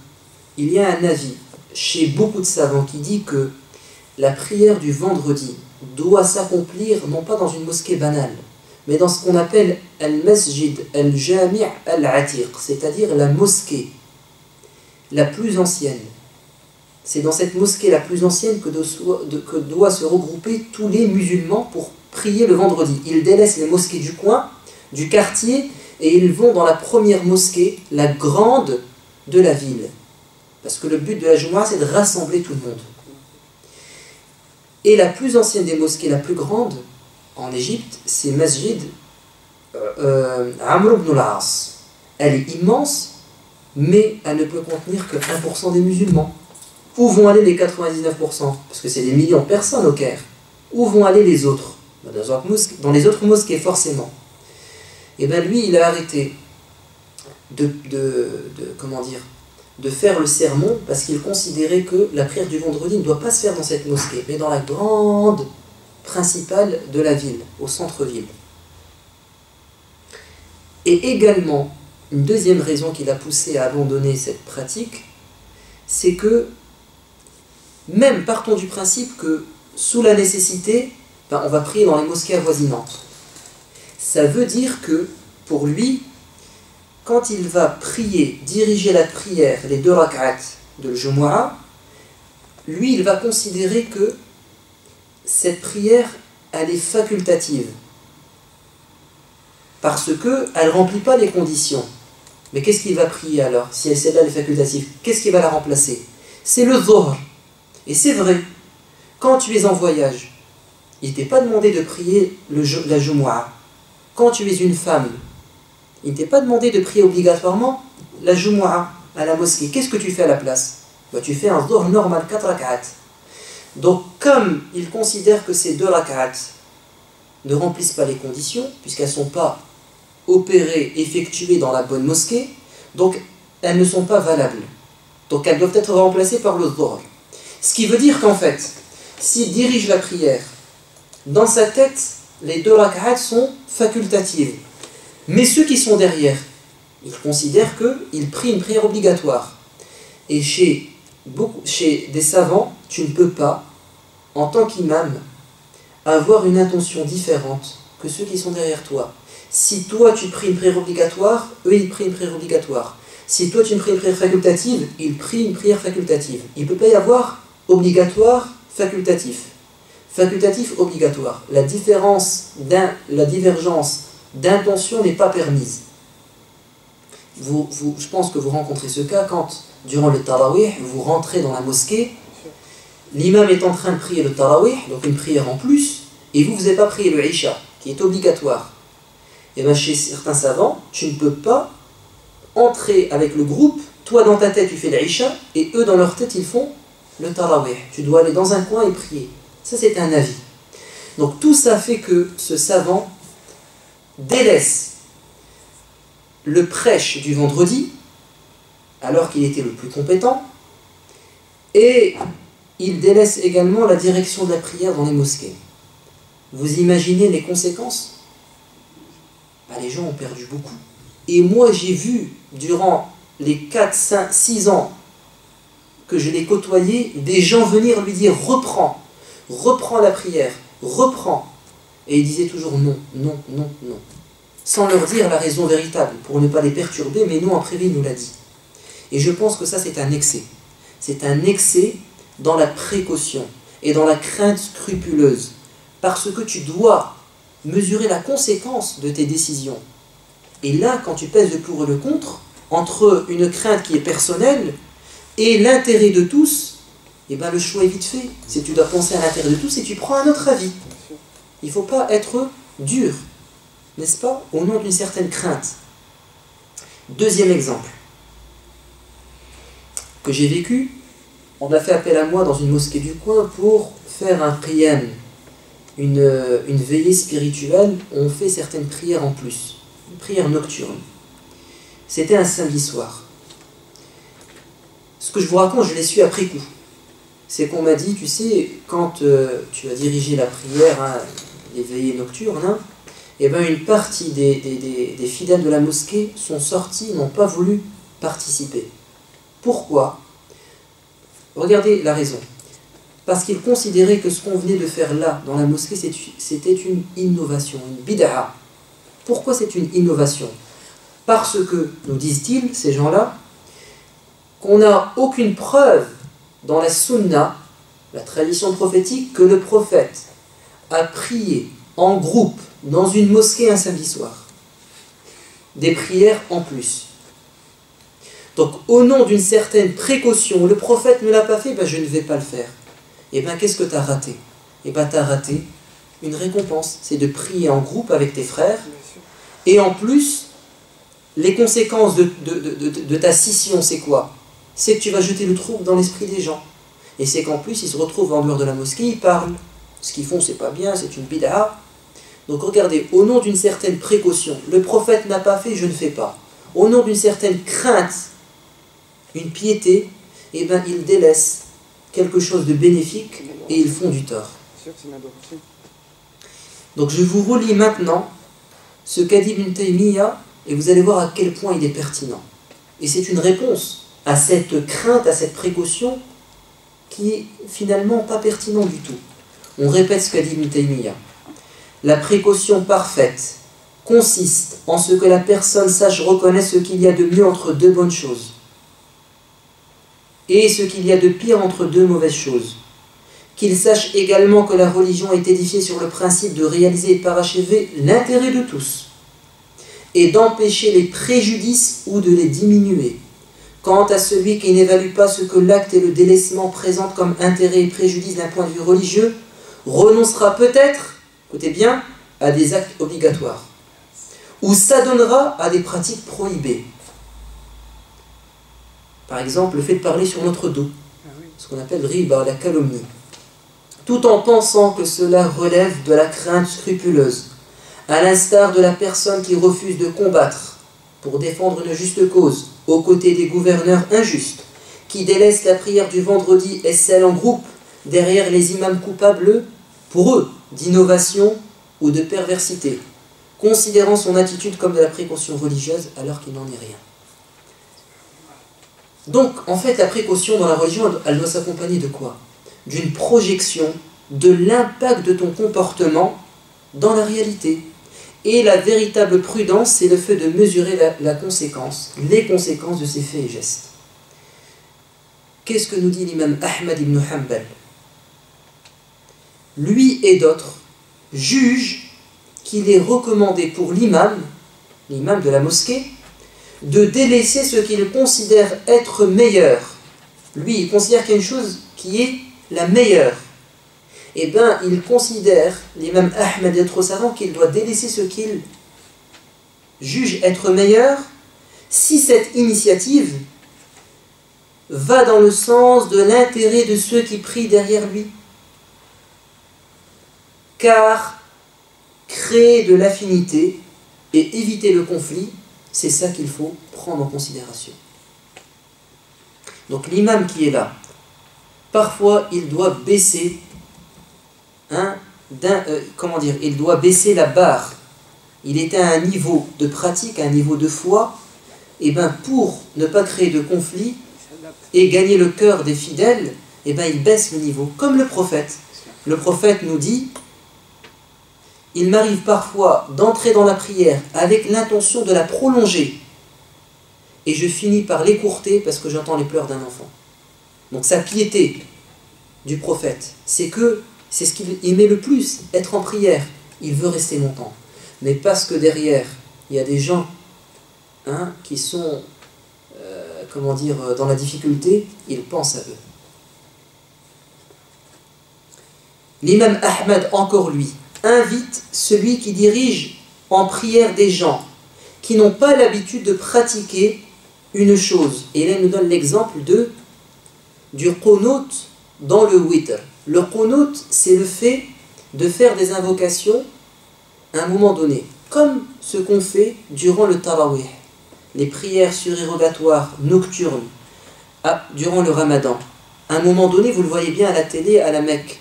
il y a un avis chez beaucoup de savants qui dit que la prière du vendredi doit s'accomplir non pas dans une mosquée banale, mais dans ce qu'on appelle al-masjid al-jami' al-atiq, c'est-à-dire la mosquée la plus ancienne. C'est dans cette mosquée la plus ancienne que doit se regrouper tous les musulmans pour prier le vendredi. Ils délaissent les mosquées du coin, du quartier, et ils vont dans la première mosquée, la grande de la ville. Parce que le but de la Jumu'ah, c'est de rassembler tout le monde. Et la plus ancienne des mosquées, la plus grande, en Égypte, c'est Masjid Amr ibn al-As. Elle est immense, mais elle ne peut contenir que 1% des musulmans. Où vont aller les 99%? Parce que c'est des millions de personnes au Caire. Où vont aller les autres? Dans les autres mosquées, forcément. Et bien lui, il a arrêté de faire le sermon parce qu'il considérait que la prière du vendredi ne doit pas se faire dans cette mosquée, mais dans la grande principale de la ville, au centre-ville. Et également, une deuxième raison qui l'a poussé à abandonner cette pratique, c'est que, même partons du principe que, sous la nécessité, on va prier dans les mosquées avoisinantes. Ça veut dire que, pour lui, quand il va prier, diriger la prière, les 2 rak'at de Jumu'ah, lui, il va considérer que cette prière, elle est facultative. Parce qu'elle ne remplit pas les conditions. Mais qu'est-ce qu'il va prier alors? Si celle-là est facultative, qu'est-ce qui va la remplacer? C'est le dhuhr. Et c'est vrai, quand tu es en voyage, il ne t'est pas demandé de prier la Jumu'ah. Quand tu es une femme, il ne t'est pas demandé de prier obligatoirement la Jumu'ah à la mosquée. Qu'est-ce que tu fais à la place? Tu fais un dhuhr normal, 4 rak'at. Donc, comme il considère que ces 2 rak'at ne remplissent pas les conditions, puisqu'elles ne sont pas opérées, effectuées dans la bonne mosquée, donc elles ne sont pas valables. Donc elles doivent être remplacées par le dhuhr. Ce qui veut dire qu'en fait, s'il dirige la prière, dans sa tête, les 2 rak'at sont facultatives. Mais ceux qui sont derrière, ils considèrent qu'ils prient une prière obligatoire. Et chez des savants, tu ne peux pas, en tant qu'imam, avoir une intention différente que ceux qui sont derrière toi. Si toi tu pries une prière obligatoire, eux ils prient une prière obligatoire. Si toi tu pries une prière facultative, ils prient une prière facultative. Il ne peut pas y avoir obligatoire, facultatif. Facultatif, obligatoire. La divergence d'intention n'est pas permise. Je pense que vous rencontrez ce cas quand, durant le tarawih, vous rentrez dans la mosquée, l'imam est en train de prier le tarawih, donc une prière en plus, et vous n'avez pas prié le isha, qui est obligatoire. Et bien chez certains savants, tu ne peux pas entrer avec le groupe, toi dans ta tête tu fais le isha, et eux dans leur tête ils font le tarawih. Tu dois aller dans un coin et prier. Ça c'est un avis. Donc tout ça fait que ce savant délaisse le prêche du vendredi, alors qu'il était le plus compétent, et il délaisse également la direction de la prière dans les mosquées. Vous imaginez les conséquences? Les gens ont perdu beaucoup. Et moi j'ai vu, durant les 4, 5, 6 ans que je l'ai côtoyé, des gens venir lui dire « reprends la prière, reprends ». Et il disait toujours « non, non, non, non ». Sans leur dire la raison véritable, pour ne pas les perturber, mais nous en privé il nous l'a dit. Et je pense que ça c'est un excès. C'est un excès dans la précaution et dans la crainte scrupuleuse. Parce que tu dois mesurer la conséquence de tes décisions. Et là, quand tu pèses le pour et le contre, entre une crainte qui est personnelle et l'intérêt de tous, eh ben le choix est vite fait. C'est que tu dois penser à l'intérêt de tous et tu prends un autre avis. Il ne faut pas être dur, n'est-ce pas, au nom d'une certaine crainte. Deuxième exemple que j'ai vécu, on a fait appel à moi dans une mosquée du coin pour faire un qiyam, une veillée spirituelle. On fait certaines prières en plus, une prière nocturne. C'était un samedi soir. Ce que je vous raconte, je l'ai su après coup. C'est qu'on m'a dit, tu sais, quand tu as dirigé la prière, hein, les veillées nocturnes, hein, et ben une partie des fidèles de la mosquée sont sortis, n'ont pas voulu participer. Pourquoi? Regardez la raison. Parce qu'ils considéraient que ce qu'on venait de faire là, dans la mosquée, c'était une innovation, une bid'a. Pourquoi c'est une innovation? Parce que, nous disent-ils, ces gens-là, qu'on n'a aucune preuve dans la sunna, la tradition prophétique, que le prophète a prié en groupe dans une mosquée un samedi soir. Des prières en plus. Donc, au nom d'une certaine précaution, le prophète ne l'a pas fait, ben je ne vais pas le faire. Et bien, qu'est-ce que tu as raté? Et bien, tu as raté une récompense. C'est de prier en groupe avec tes frères. Et en plus, les conséquences de ta scission, c'est quoi? C'est que tu vas jeter le trouble dans l'esprit des gens. Et c'est qu'en plus, ils se retrouvent en dehors de la mosquée, ils parlent. Ce qu'ils font, c'est pas bien, c'est une bid'a. Donc regardez, au nom d'une certaine précaution, le prophète n'a pas fait, je ne fais pas. Au nom d'une certaine crainte, une piété, et bien ils délaissent quelque chose de bénéfique et ils font du tort. Donc je vous relis maintenant ce qu'a dit Ibn Taymiyyah et vous allez voir à quel point il est pertinent. Et c'est une réponse à cette crainte, à cette précaution qui est finalement pas pertinent du tout. On répète ce qu'a dit Ibn Taymiyyah. La précaution parfaite consiste en ce que la personne sache reconnaître ce qu'il y a de mieux entre deux bonnes choses et ce qu'il y a de pire entre deux mauvaises choses. Qu'il sache également que la religion est édifiée sur le principe de réaliser et parachever l'intérêt de tous et d'empêcher les préjudices ou de les diminuer. Quant à celui qui n'évalue pas ce que l'acte et le délaissement présentent comme intérêt et préjudice d'un point de vue religieux, renoncera peut-être, écoutez bien, à des actes obligatoires ou s'adonnera à des pratiques prohibées. Par exemple, le fait de parler sur notre dos, ce qu'on appelle riba, la calomnie, tout en pensant que cela relève de la crainte scrupuleuse, à l'instar de la personne qui refuse de combattre pour défendre une juste cause, aux côtés des gouverneurs injustes, qui délaissent la prière du vendredi et celle en groupe, derrière les imams coupables, pour eux, d'innovation ou de perversité, considérant son attitude comme de la précaution religieuse alors qu'il n'en est rien. Donc, en fait, la précaution dans la religion, elle doit s'accompagner de quoi? D'une projection de l'impact de ton comportement dans la réalité. Et la véritable prudence, c'est le fait de mesurer la conséquence, les conséquences de ses faits et gestes. Qu'est-ce que nous dit l'imam Ahmad ibn Hanbal? Lui et d'autres jugent qu'il est recommandé pour l'imam de la mosquée, de délaisser ce qu'il considère être meilleur. Lui, il considère qu'il y a une chose qui est la meilleure. Eh bien, il considère, l'imam Ahmed est trop savant, qu'il doit délaisser ce qu'il juge être meilleur si cette initiative va dans le sens de l'intérêt de ceux qui prient derrière lui. Car créer de l'affinité et éviter le conflit, c'est ça qu'il faut prendre en considération. Donc l'imam qui est là, parfois il doit baisser il doit baisser la barre. Il est à un niveau de pratique, à un niveau de foi, et bien pour ne pas créer de conflit et gagner le cœur des fidèles, et bien il baisse le niveau, comme le prophète. Le prophète nous dit: il m'arrive parfois d'entrer dans la prière avec l'intention de la prolonger, et je finis par l'écourter parce que j'entends les pleurs d'un enfant. Donc sa piété du prophète, c'est ce qu'il aimait le plus, être en prière. Il veut rester longtemps. Mais parce que derrière, il y a des gens qui sont, dans la difficulté, il pense à eux. L'imam Ahmad, encore lui, invite celui qui dirige en prière des gens qui n'ont pas l'habitude de pratiquer une chose. Et là, il nous donne l'exemple du qunut dans le witr. Le qunut, c'est le fait de faire des invocations à un moment donné, comme ce qu'on fait durant le tarawih, les prières surérogatoires nocturnes durant le ramadan. À un moment donné, vous le voyez bien à la télé, à la Mecque,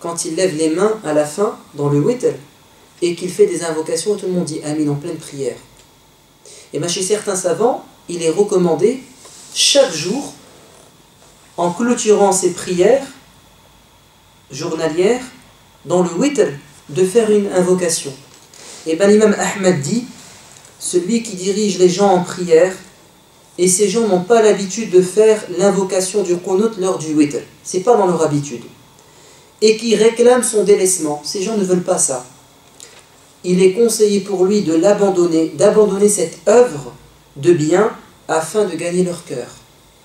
quand il lève les mains à la fin, dans le witr, et qu'il fait des invocations, tout le monde dit Amin en pleine prière. Et bien chez certains savants, il est recommandé chaque jour, en clôturant ses prières journalières, dans le witr, de faire une invocation. Et bien l'imam Ahmad dit: celui qui dirige les gens en prière, et ces gens n'ont pas l'habitude de faire l'invocation du qunut lors du witr, c'est pas dans leur habitude, et qui réclament son délaissement, ces gens ne veulent pas ça. Il est conseillé pour lui de d'abandonner cette œuvre de bien afin de gagner leur cœur.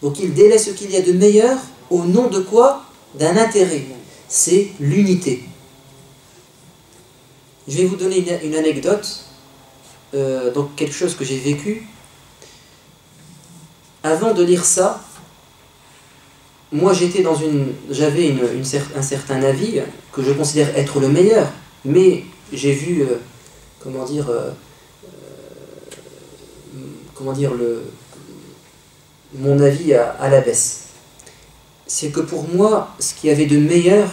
Donc il délaisse ce qu'il y a de meilleur au nom de quoi? D'un intérêt. C'est l'unité. Je vais vous donner une anecdote, donc quelque chose que j'ai vécu. Avant de lire ça, moi j'avais un certain avis que je considère être le meilleur, mais j'ai vu, mon avis à la baisse. C'est que pour moi, ce qu'il y avait de meilleur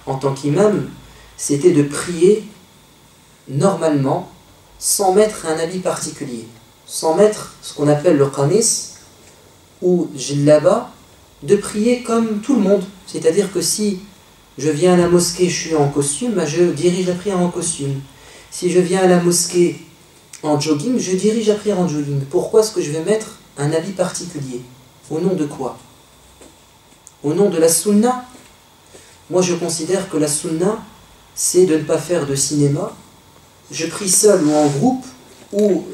en tant qu'imam, c'était de prier normalement, sans mettre un habit particulier, sans mettre ce qu'on appelle le qamis ou jillaba, de prier comme tout le monde. C'est-à-dire que si je viens à la mosquée, je suis en costume, je dirige la prière en costume. Si je viens à la mosquée en jogging, je dirige la prière en jogging. Pourquoi est-ce que je vais mettre un habit particulier? Au nom de quoi? Au nom de la sunna? Moi je considère que la sunna, c'est de ne pas faire de cinéma. Je prie seul ou en groupe, ou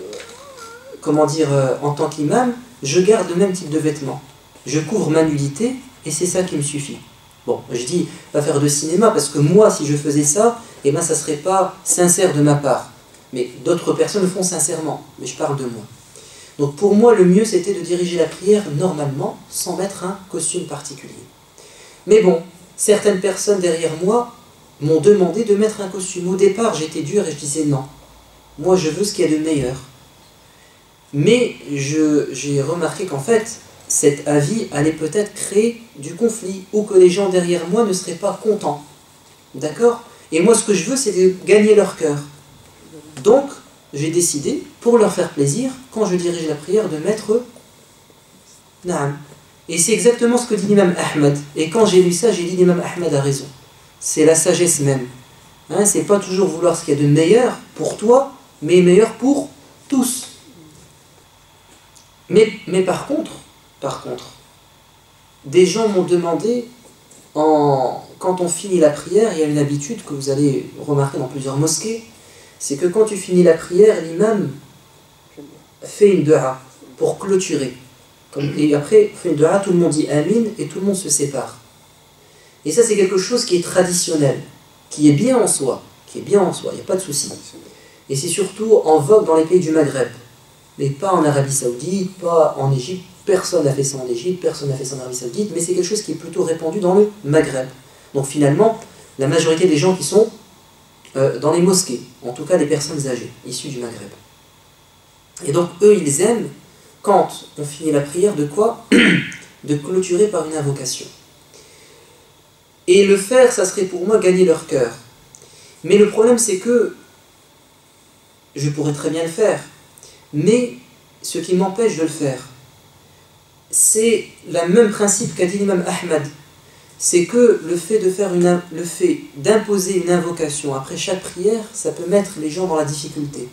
en tant qu'imam, je garde le même type de vêtements. Je couvre ma nudité et c'est ça qui me suffit. Bon, je dis pas faire de cinéma parce que moi, si je faisais ça, eh ben, ça serait pas sincère de ma part. Mais d'autres personnes le font sincèrement, mais je parle de moi. Donc pour moi, le mieux, c'était de diriger la prière normalement, sans mettre un costume particulier. Mais bon, certaines personnes derrière moi m'ont demandé de mettre un costume. Au départ, j'étais dur et je disais non. Moi, je veux ce qu'il y a de meilleur. Mais j'ai remarqué qu'en fait, cet avis allait peut-être créer du conflit, ou que les gens derrière moi ne seraient pas contents. D'accord? Et moi, ce que je veux, c'est de gagner leur cœur. Donc, j'ai décidé, pour leur faire plaisir, quand je dirige la prière, de mettre Naam. Et c'est exactement ce que dit l'imam Ahmad. Et quand j'ai lu ça, j'ai dit l'imam Ahmad a raison. C'est la sagesse même. C'est pas toujours vouloir ce qu'il y a de meilleur pour toi, mais meilleur pour tous. Mais par contre, des gens m'ont demandé, quand on finit la prière, il y a une habitude que vous allez remarquer dans plusieurs mosquées, c'est que quand tu finis la prière, l'imam fait une dua pour clôturer. Et après, fait une dua, tout le monde dit amin et tout le monde se sépare. Et ça, c'est quelque chose qui est traditionnel, qui est bien en soi, il n'y a pas de souci. Et c'est surtout en vogue dans les pays du Maghreb, mais pas en Arabie Saoudite, pas en Égypte. Personne n'a fait ça en Égypte, personne n'a fait ça en Arabie Saoudite, mais c'est quelque chose qui est plutôt répandu dans le Maghreb. Donc finalement, la majorité des gens qui sont dans les mosquées, en tout cas les personnes âgées, issues du Maghreb. Et donc eux, ils aiment, quand on finit la prière, de quoi? De clôturer par une invocation. Et le faire, ça serait pour moi gagner leur cœur. Mais le problème, c'est que je pourrais très bien le faire, mais ce qui m'empêche de le faire, c'est le même principe qu'a dit l'imam Ahmad. C'est que le fait d'imposer une invocation après chaque prière, ça peut mettre les gens dans la difficulté.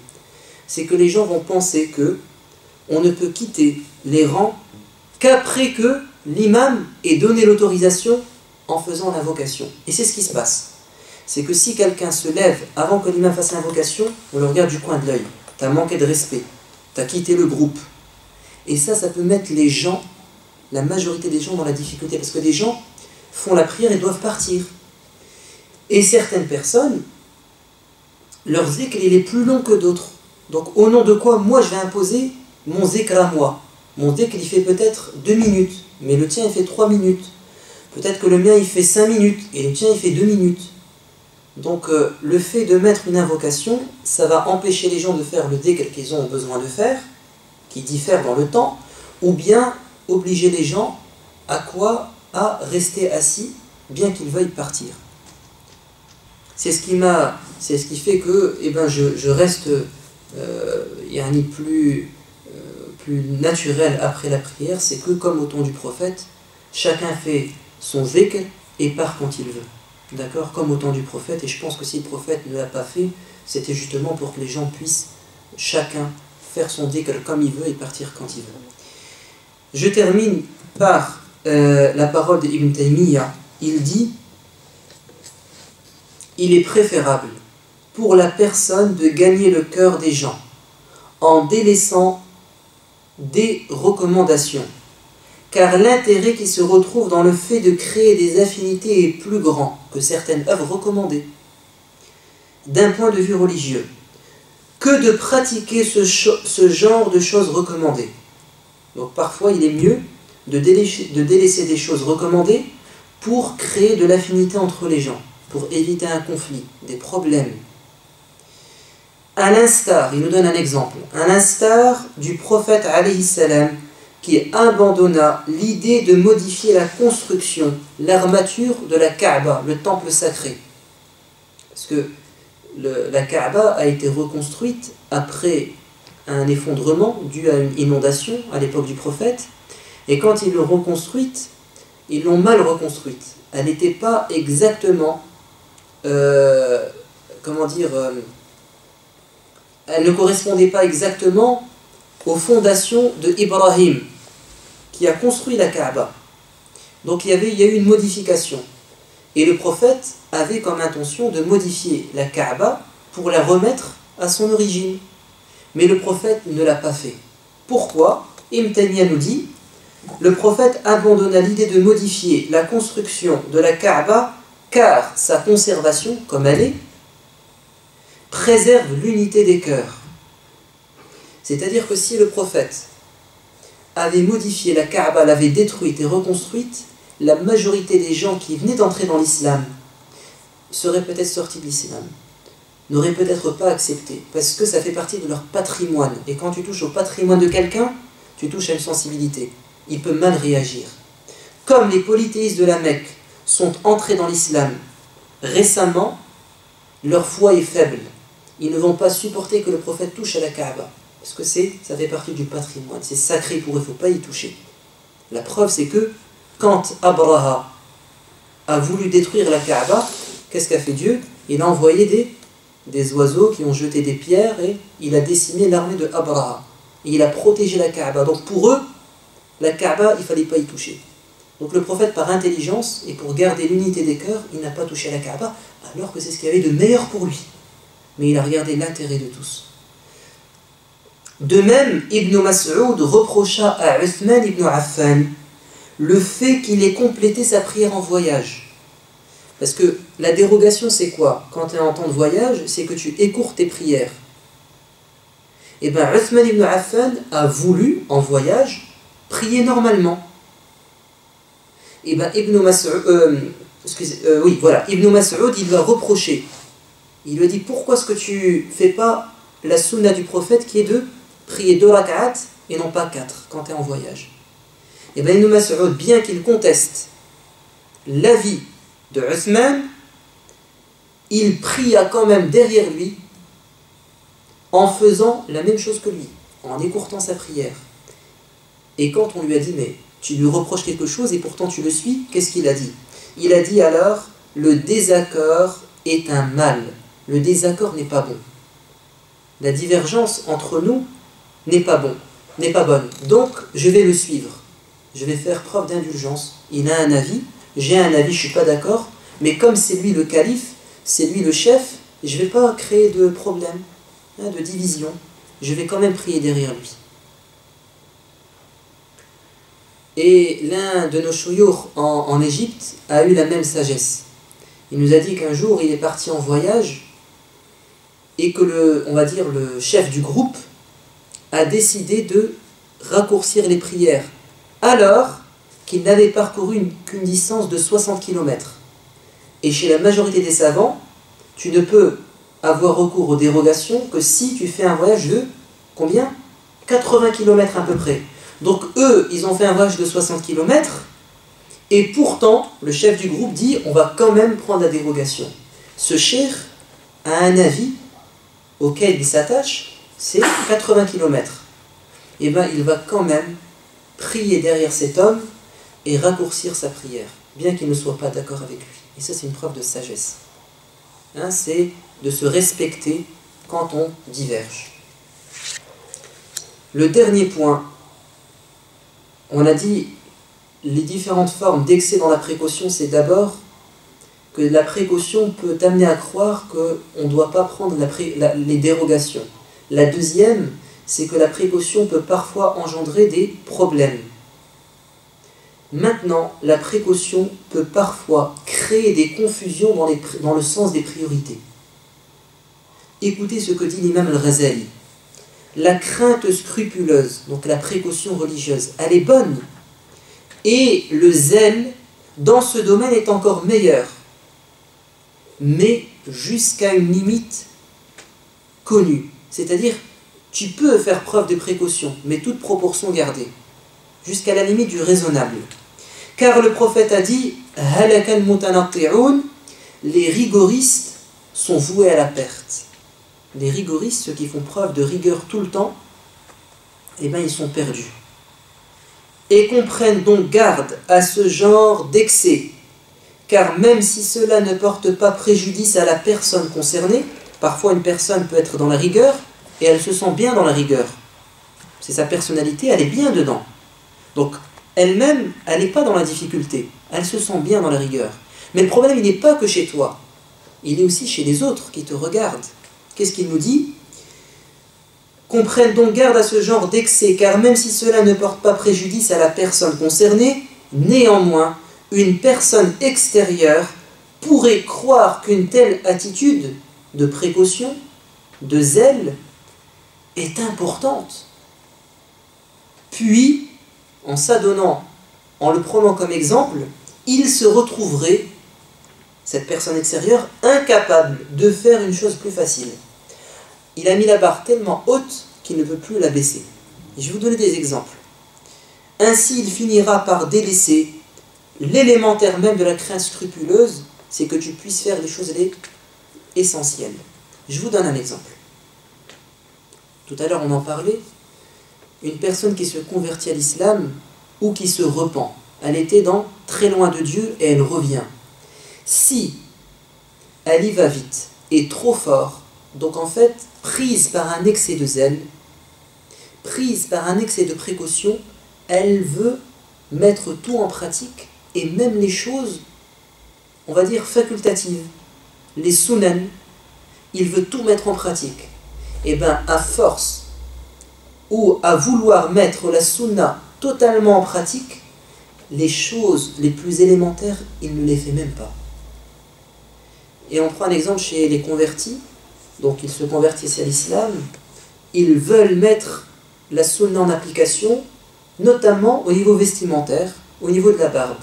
C'est que les gens vont penser que on ne peut quitter les rangs qu'après que l'imam ait donné l'autorisation en faisant l'invocation. Et c'est ce qui se passe. C'est que si quelqu'un se lève avant que l'imam fasse l'invocation, on le regarde du coin de l'œil. Tu as manqué de respect. Tu as quitté le groupe. Et ça peut mettre les gens, la majorité des gens, dans la difficulté. Parce que des gens font la prière et doivent partir. Et certaines personnes, leur zikr, il est plus long que d'autres. Donc au nom de quoi, moi, je vais imposer mon zikr à moi. Mon zikr, il fait peut-être 2 minutes, mais le tien, il fait 3 minutes. Peut-être que le mien, il fait 5 minutes, et le tien, il fait 2 minutes. Donc le fait de mettre une invocation, ça va empêcher les gens de faire le dhikr qu'ils ont besoin de faire, qui diffère dans le temps, ou bien obliger les gens à quoi? À rester assis, bien qu'ils veuillent partir. C'est ce qui fait que je reste plus naturel après la prière. C'est que comme au temps du prophète, chacun fait son dhikr et part quand il veut. D'accord, comme au temps du prophète, et je pense que si le prophète ne l'a pas fait, c'était justement pour que les gens puissent chacun faire son dhikr comme il veut et partir quand il veut. Je termine par la parole d'Ibn Taymiyyah. Il dit: il est préférable pour la personne de gagner le cœur des gens en délaissant des recommandations, car l'intérêt qui se retrouve dans le fait de créer des affinités est plus grand que certaines œuvres recommandées d'un point de vue religieux que de pratiquer ce genre de choses recommandées. Donc parfois il est mieux de délaisser des choses recommandées pour créer de l'affinité entre les gens, pour éviter un conflit, des problèmes. À l'instar, il nous donne un exemple, à l'instar du prophète alayhi salam, qui abandonna l'idée de modifier la construction, l'armature de la Kaaba, le temple sacré. Parce que la Kaaba a été reconstruite après un effondrement dû à une inondation à l'époque du prophète, et quand ils l'ont reconstruite, ils l'ont mal reconstruite. Elle n'était pas exactement, elle ne correspondait pas exactement aux fondations de Ibrahim, qui a construit la Kaaba. Donc il y a eu une modification. Et le prophète avait comme intention de modifier la Kaaba pour la remettre à son origine. Mais le prophète ne l'a pas fait. Pourquoi? Ibn Taymiyyah nous dit: le prophète abandonna l'idée de modifier la construction de la Kaaba car sa conservation, comme elle est, préserve l'unité des cœurs. C'est-à-dire que si le prophète avait modifié la Kaaba, l'avait détruite et reconstruite, la majorité des gens qui venaient d'entrer dans l'islam seraient peut-être sortis de l'islam, n'auraient peut-être pas accepté, parce que ça fait partie de leur patrimoine. Et quand tu touches au patrimoine de quelqu'un, tu touches à une sensibilité. Il peut mal réagir. Comme les polythéistes de la Mecque sont entrés dans l'islam récemment, leur foi est faible. Ils ne vont pas supporter que le prophète touche à la Kaaba, parce que ça fait partie du patrimoine, c'est sacré pour eux, il ne faut pas y toucher. La preuve, c'est que quand Abraha a voulu détruire la Kaaba, qu'est-ce qu'a fait Dieu? Il a envoyé des oiseaux qui ont jeté des pierres et il a décimé l'armée de Abraha. Et il a protégé la Kaaba. Donc pour eux, la Kaaba, il ne fallait pas y toucher. Donc le prophète, par intelligence et pour garder l'unité des cœurs, il n'a pas touché la Kaaba, alors que c'est ce qu'il y avait de meilleur pour lui. Mais il a regardé l'intérêt de tous. De même, Ibn Mas'ud reprocha à Uthman ibn Affan le fait qu'il ait complété sa prière en voyage. Parce que la dérogation, c'est quoi? Quand tu es en temps de voyage, c'est que tu écourtes tes prières. Et bien, Uthman ibn Affan a voulu, en voyage, prier normalement. Et bien, Ibn Mas'ud, Ibn Mas'ud, il lui a reproché. Il lui a dit, pourquoi est-ce que tu ne fais pas la sunna du prophète qui est de prier 2 rak'at et non pas 4 quand tu es en voyage? Et bien, Ibn Mas'ud, bien qu'il conteste l'avis de Uthman, il pria quand même derrière lui en faisant la même chose que lui, en écourtant sa prière. Et quand on lui a dit, mais tu lui reproches quelque chose et pourtant tu le suis, qu'est-ce qu'il a dit? Il a dit alors, le désaccord est un mal. Le désaccord n'est pas bon. La divergence entre nous n'est pas bonne. Donc, je vais le suivre. Je vais faire preuve d'indulgence. Il a un avis, j'ai un avis, je ne suis pas d'accord, mais comme c'est lui le calife, c'est lui le chef, je ne vais pas créer de problème, de division. Je vais quand même prier derrière lui. Et l'un de nos chouyours en Égypte a eu la même sagesse. Il nous a dit qu'un jour, il est parti en voyage et que le chef du groupe a décidé de raccourcir les prières alors qu'il n'avait parcouru qu'une distance de 60 km. Et chez la majorité des savants, tu ne peux avoir recours aux dérogations que si tu fais un voyage de combien? 80 km à peu près. Donc eux, ils ont fait un voyage de 60 km et pourtant, le chef du groupe dit on va quand même prendre la dérogation. Ce cheikh a un avis auquel il s'attache, c'est 80 km. Et bien il va quand même prier derrière cet homme et raccourcir sa prière, bien qu'il ne soit pas d'accord avec lui. Et ça, c'est une preuve de sagesse. C'est de se respecter quand on diverge. Le dernier point, on a dit les différentes formes d'excès dans la précaution, c'est d'abord que la précaution peut t'amener à croire qu'on ne doit pas prendre les dérogations. La deuxième, c'est que la précaution peut parfois engendrer des problèmes. Maintenant, la précaution peut parfois créer des confusions dans le sens des priorités. Écoutez ce que dit l'imam al-Ghazali. La crainte scrupuleuse, donc la précaution religieuse, elle est bonne. Et le zèle, dans ce domaine, est encore meilleur. Mais jusqu'à une limite connue. C'est-à-dire, tu peux faire preuve de précaution, mais toute proportion gardée. Jusqu'à la limite du raisonnable. Car le prophète a dit « Halakal mutanatti'un » les rigoristes sont voués à la perte. Les rigoristes, ceux qui font preuve de rigueur tout le temps, eh bien ils sont perdus. Et qu'on prenne donc garde à ce genre d'excès, car même si cela ne porte pas préjudice à la personne concernée, parfois une personne peut être dans la rigueur et elle se sent bien dans la rigueur. C'est sa personnalité, elle est bien dedans. Donc elle-même, elle n'est pas dans la difficulté, elle se sent bien dans la rigueur. Mais le problème, il n'est pas que chez toi, il est aussi chez les autres qui te regardent. Qu'est-ce qu'il nous dit? Qu'on prenne donc garde à ce genre d'excès, car même si cela ne porte pas préjudice à la personne concernée, néanmoins, une personne extérieure pourrait croire qu'une telle attitude de précaution, de zèle, est importante. Puis, en s'adonnant, en le prenant comme exemple, il se retrouverait, cette personne extérieure, incapable de faire une chose plus facile. Il a mis la barre tellement haute qu'il ne peut plus la baisser. Et je vais vous donner des exemples. Ainsi, il finira par délaisser l'élémentaire même de la crainte scrupuleuse, c'est que tu puisses faire les choses essentielles. Je vous donne un exemple. Tout à l'heure, on en parlait. Une personne qui se convertit à l'islam ou qui se repent. Elle était très loin de Dieu et elle revient. Si elle y va vite et trop fort, donc en fait, prise par un excès de zèle, prise par un excès de précaution, elle veut mettre tout en pratique, et même les choses, on va dire, facultatives, les sunan, il veut tout mettre en pratique. Et bien, à force, ou à vouloir mettre la sunna totalement en pratique, les choses les plus élémentaires, il ne les fait même pas. Et on prend un exemple chez les convertis, donc ils se convertissent à l'islam, ils veulent mettre la sunna en application, notamment au niveau vestimentaire, au niveau de la barbe.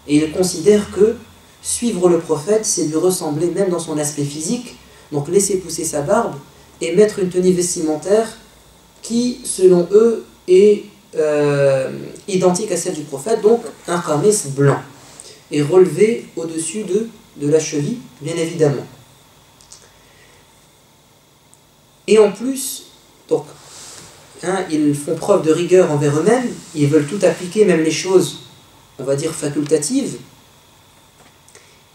Et ils considèrent que suivre le prophète, c'est lui ressembler même dans son aspect physique, donc laisser pousser sa barbe et mettre une tenue vestimentaire qui, selon eux, est identique à celle du prophète, donc un qamis blanc, et relevé au-dessus de la cheville, bien évidemment. Et en plus, donc, ils font preuve de rigueur envers eux-mêmes, ils veulent tout appliquer, même les choses, on va dire, facultatives,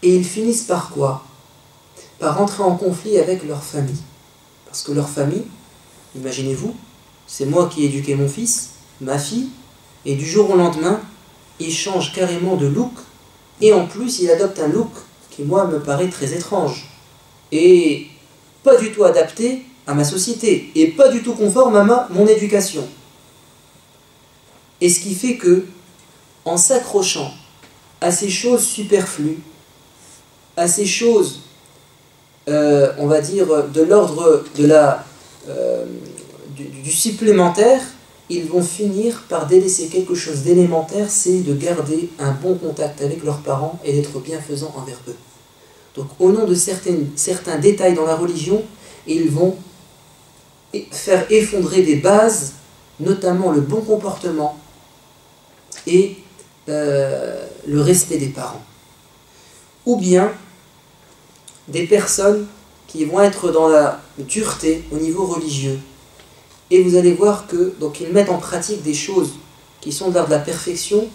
et ils finissent par quoi? Par entrer en conflit avec leur famille. Parce que leur famille, imaginez-vous, c'est moi qui ai éduqué mon fils, ma fille, et du jour au lendemain, il change carrément de look, et en plus, il adopte un look qui, moi, me paraît très étrange, et pas du tout adapté à ma société, et pas du tout conforme à mon éducation. Et ce qui fait que, en s'accrochant à ces choses superflues, à ces choses, on va dire, de l'ordre de du supplémentaire, ils vont finir par délaisser quelque chose d'élémentaire, c'est de garder un bon contact avec leurs parents et d'être bienfaisants envers eux. Donc au nom de certains détails dans la religion, ils vont faire effondrer des bases, notamment le bon comportement et le respect des parents. Ou bien des personnes qui vont être dans la dureté au niveau religieux. Et vous allez voir que donc ils mettent en pratique des choses qui sont de l'ordre de la perfection,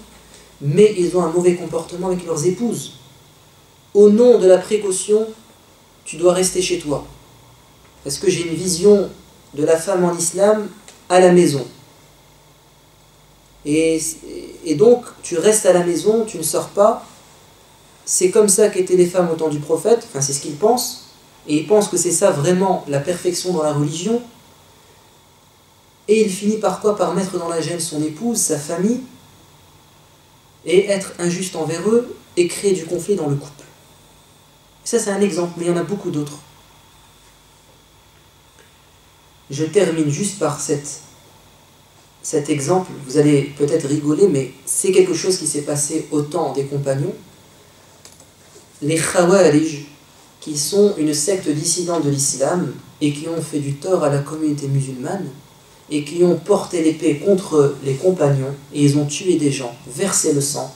mais ils ont un mauvais comportement avec leurs épouses. Au nom de la précaution, tu dois rester chez toi. Parce que j'ai une vision de la femme en islam à la maison. Et donc, tu restes à la maison, tu ne sors pas. C'est comme ça qu'étaient les femmes au temps du prophète, enfin c'est ce qu'ils pensent, et ils pensent que c'est ça vraiment la perfection dans la religion. Et il finit par quoi? Par mettre dans la gêne son épouse, sa famille, et être injuste envers eux, et créer du conflit dans le couple. Ça c'est un exemple, mais il y en a beaucoup d'autres. Je termine juste par cet exemple, vous allez peut-être rigoler, mais c'est quelque chose qui s'est passé au temps des compagnons. Les Khawarij, qui sont une secte dissidente de l'islam et qui ont fait du tort à la communauté musulmane et qui ont porté l'épée contre les compagnons et ils ont tué des gens, versé le sang.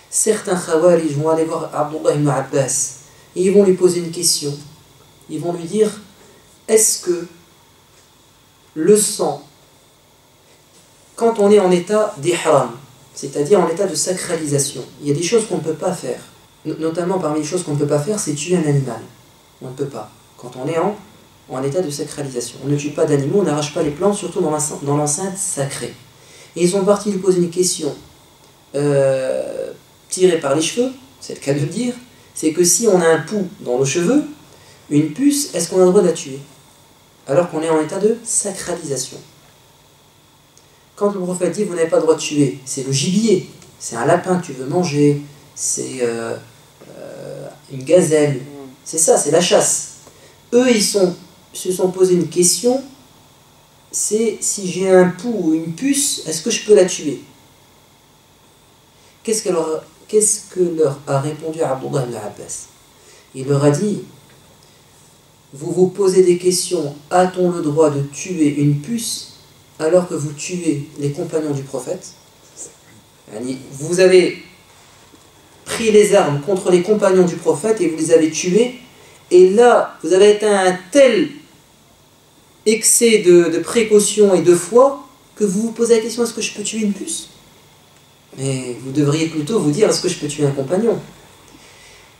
Certains Khawarij vont aller voir Abdullah ibn Abbas et ils vont lui poser une question. Ils vont lui dire, est-ce que le sang, quand on est en état d'ihram, c'est-à-dire en état de sacralisation, il y a des choses qu'on ne peut pas faire. Notamment parmi les choses qu'on ne peut pas faire, c'est tuer un animal. On ne peut pas. Quand on est en état de sacralisation. On ne tue pas d'animaux, on n'arrache pas les plantes, surtout dans l'enceinte sacrée. Et ils sont partis lui poser une question tirée par les cheveux, c'est le cas de le dire, c'est que si on a un pouls dans nos cheveux, une puce, est-ce qu'on a le droit de la tuer? Alors qu'on est en état de sacralisation. Quand le prophète dit vous n'avez pas le droit de tuer, c'est le gibier, c'est un lapin que tu veux manger, c'est une gazelle, c'est ça, c'est la chasse. Eux, ils se sont posé une question, c'est si j'ai un pouls ou une puce, est-ce que je peux la tuer? Qu'est-ce que leur a répondu Abdullah ibn Abbas? Il leur a dit, vous vous posez des questions, a-t-on le droit de tuer une puce alors que vous tuez les compagnons du prophète? Vous avez pris les armes contre les compagnons du prophète et vous les avez tués, et là vous avez atteint un tel excès de précaution et de foi que vous vous posez la question, est-ce que je peux tuer une puce? Mais vous devriez plutôt vous dire, est-ce que je peux tuer un compagnon?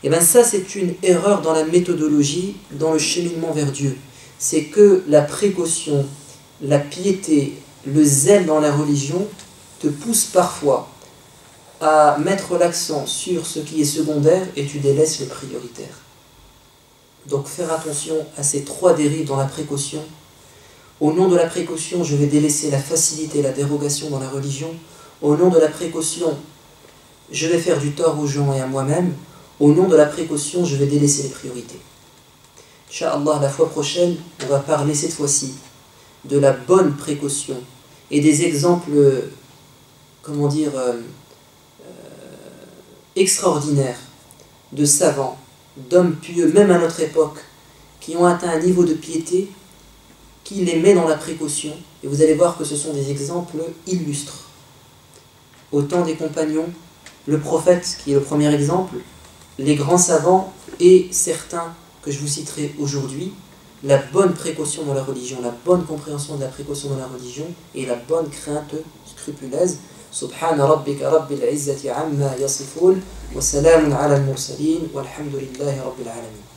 Et bien ça, c'est une erreur dans la méthodologie, dans le cheminement vers Dieu. C'est que la précaution, la piété, le zèle dans la religion te poussent parfois à mettre l'accent sur ce qui est secondaire et tu délaisses le prioritaire. Donc faire attention à ces trois dérives dans la précaution. Au nom de la précaution, je vais délaisser la facilité et la dérogation dans la religion. Au nom de la précaution, je vais faire du tort aux gens et à moi-même. Au nom de la précaution, je vais délaisser les priorités. Inch'Allah, la fois prochaine, on va parler cette fois-ci de la bonne précaution et des exemples, extraordinaires de savants, d'hommes pieux, même à notre époque, qui ont atteint un niveau de piété qui les met dans la précaution. Et vous allez voir que ce sont des exemples illustres. Au temps des compagnons, le prophète, qui est le premier exemple, les grands savants et certains que je vous citerai aujourd'hui, la bonne précaution dans la religion, la bonne compréhension de la précaution dans la religion et la bonne crainte scrupuleuse. Subhana rabbika rabbil izzati amma yasifun wa salamun ala al-mursalin walhamdulillahi rabbil alamin.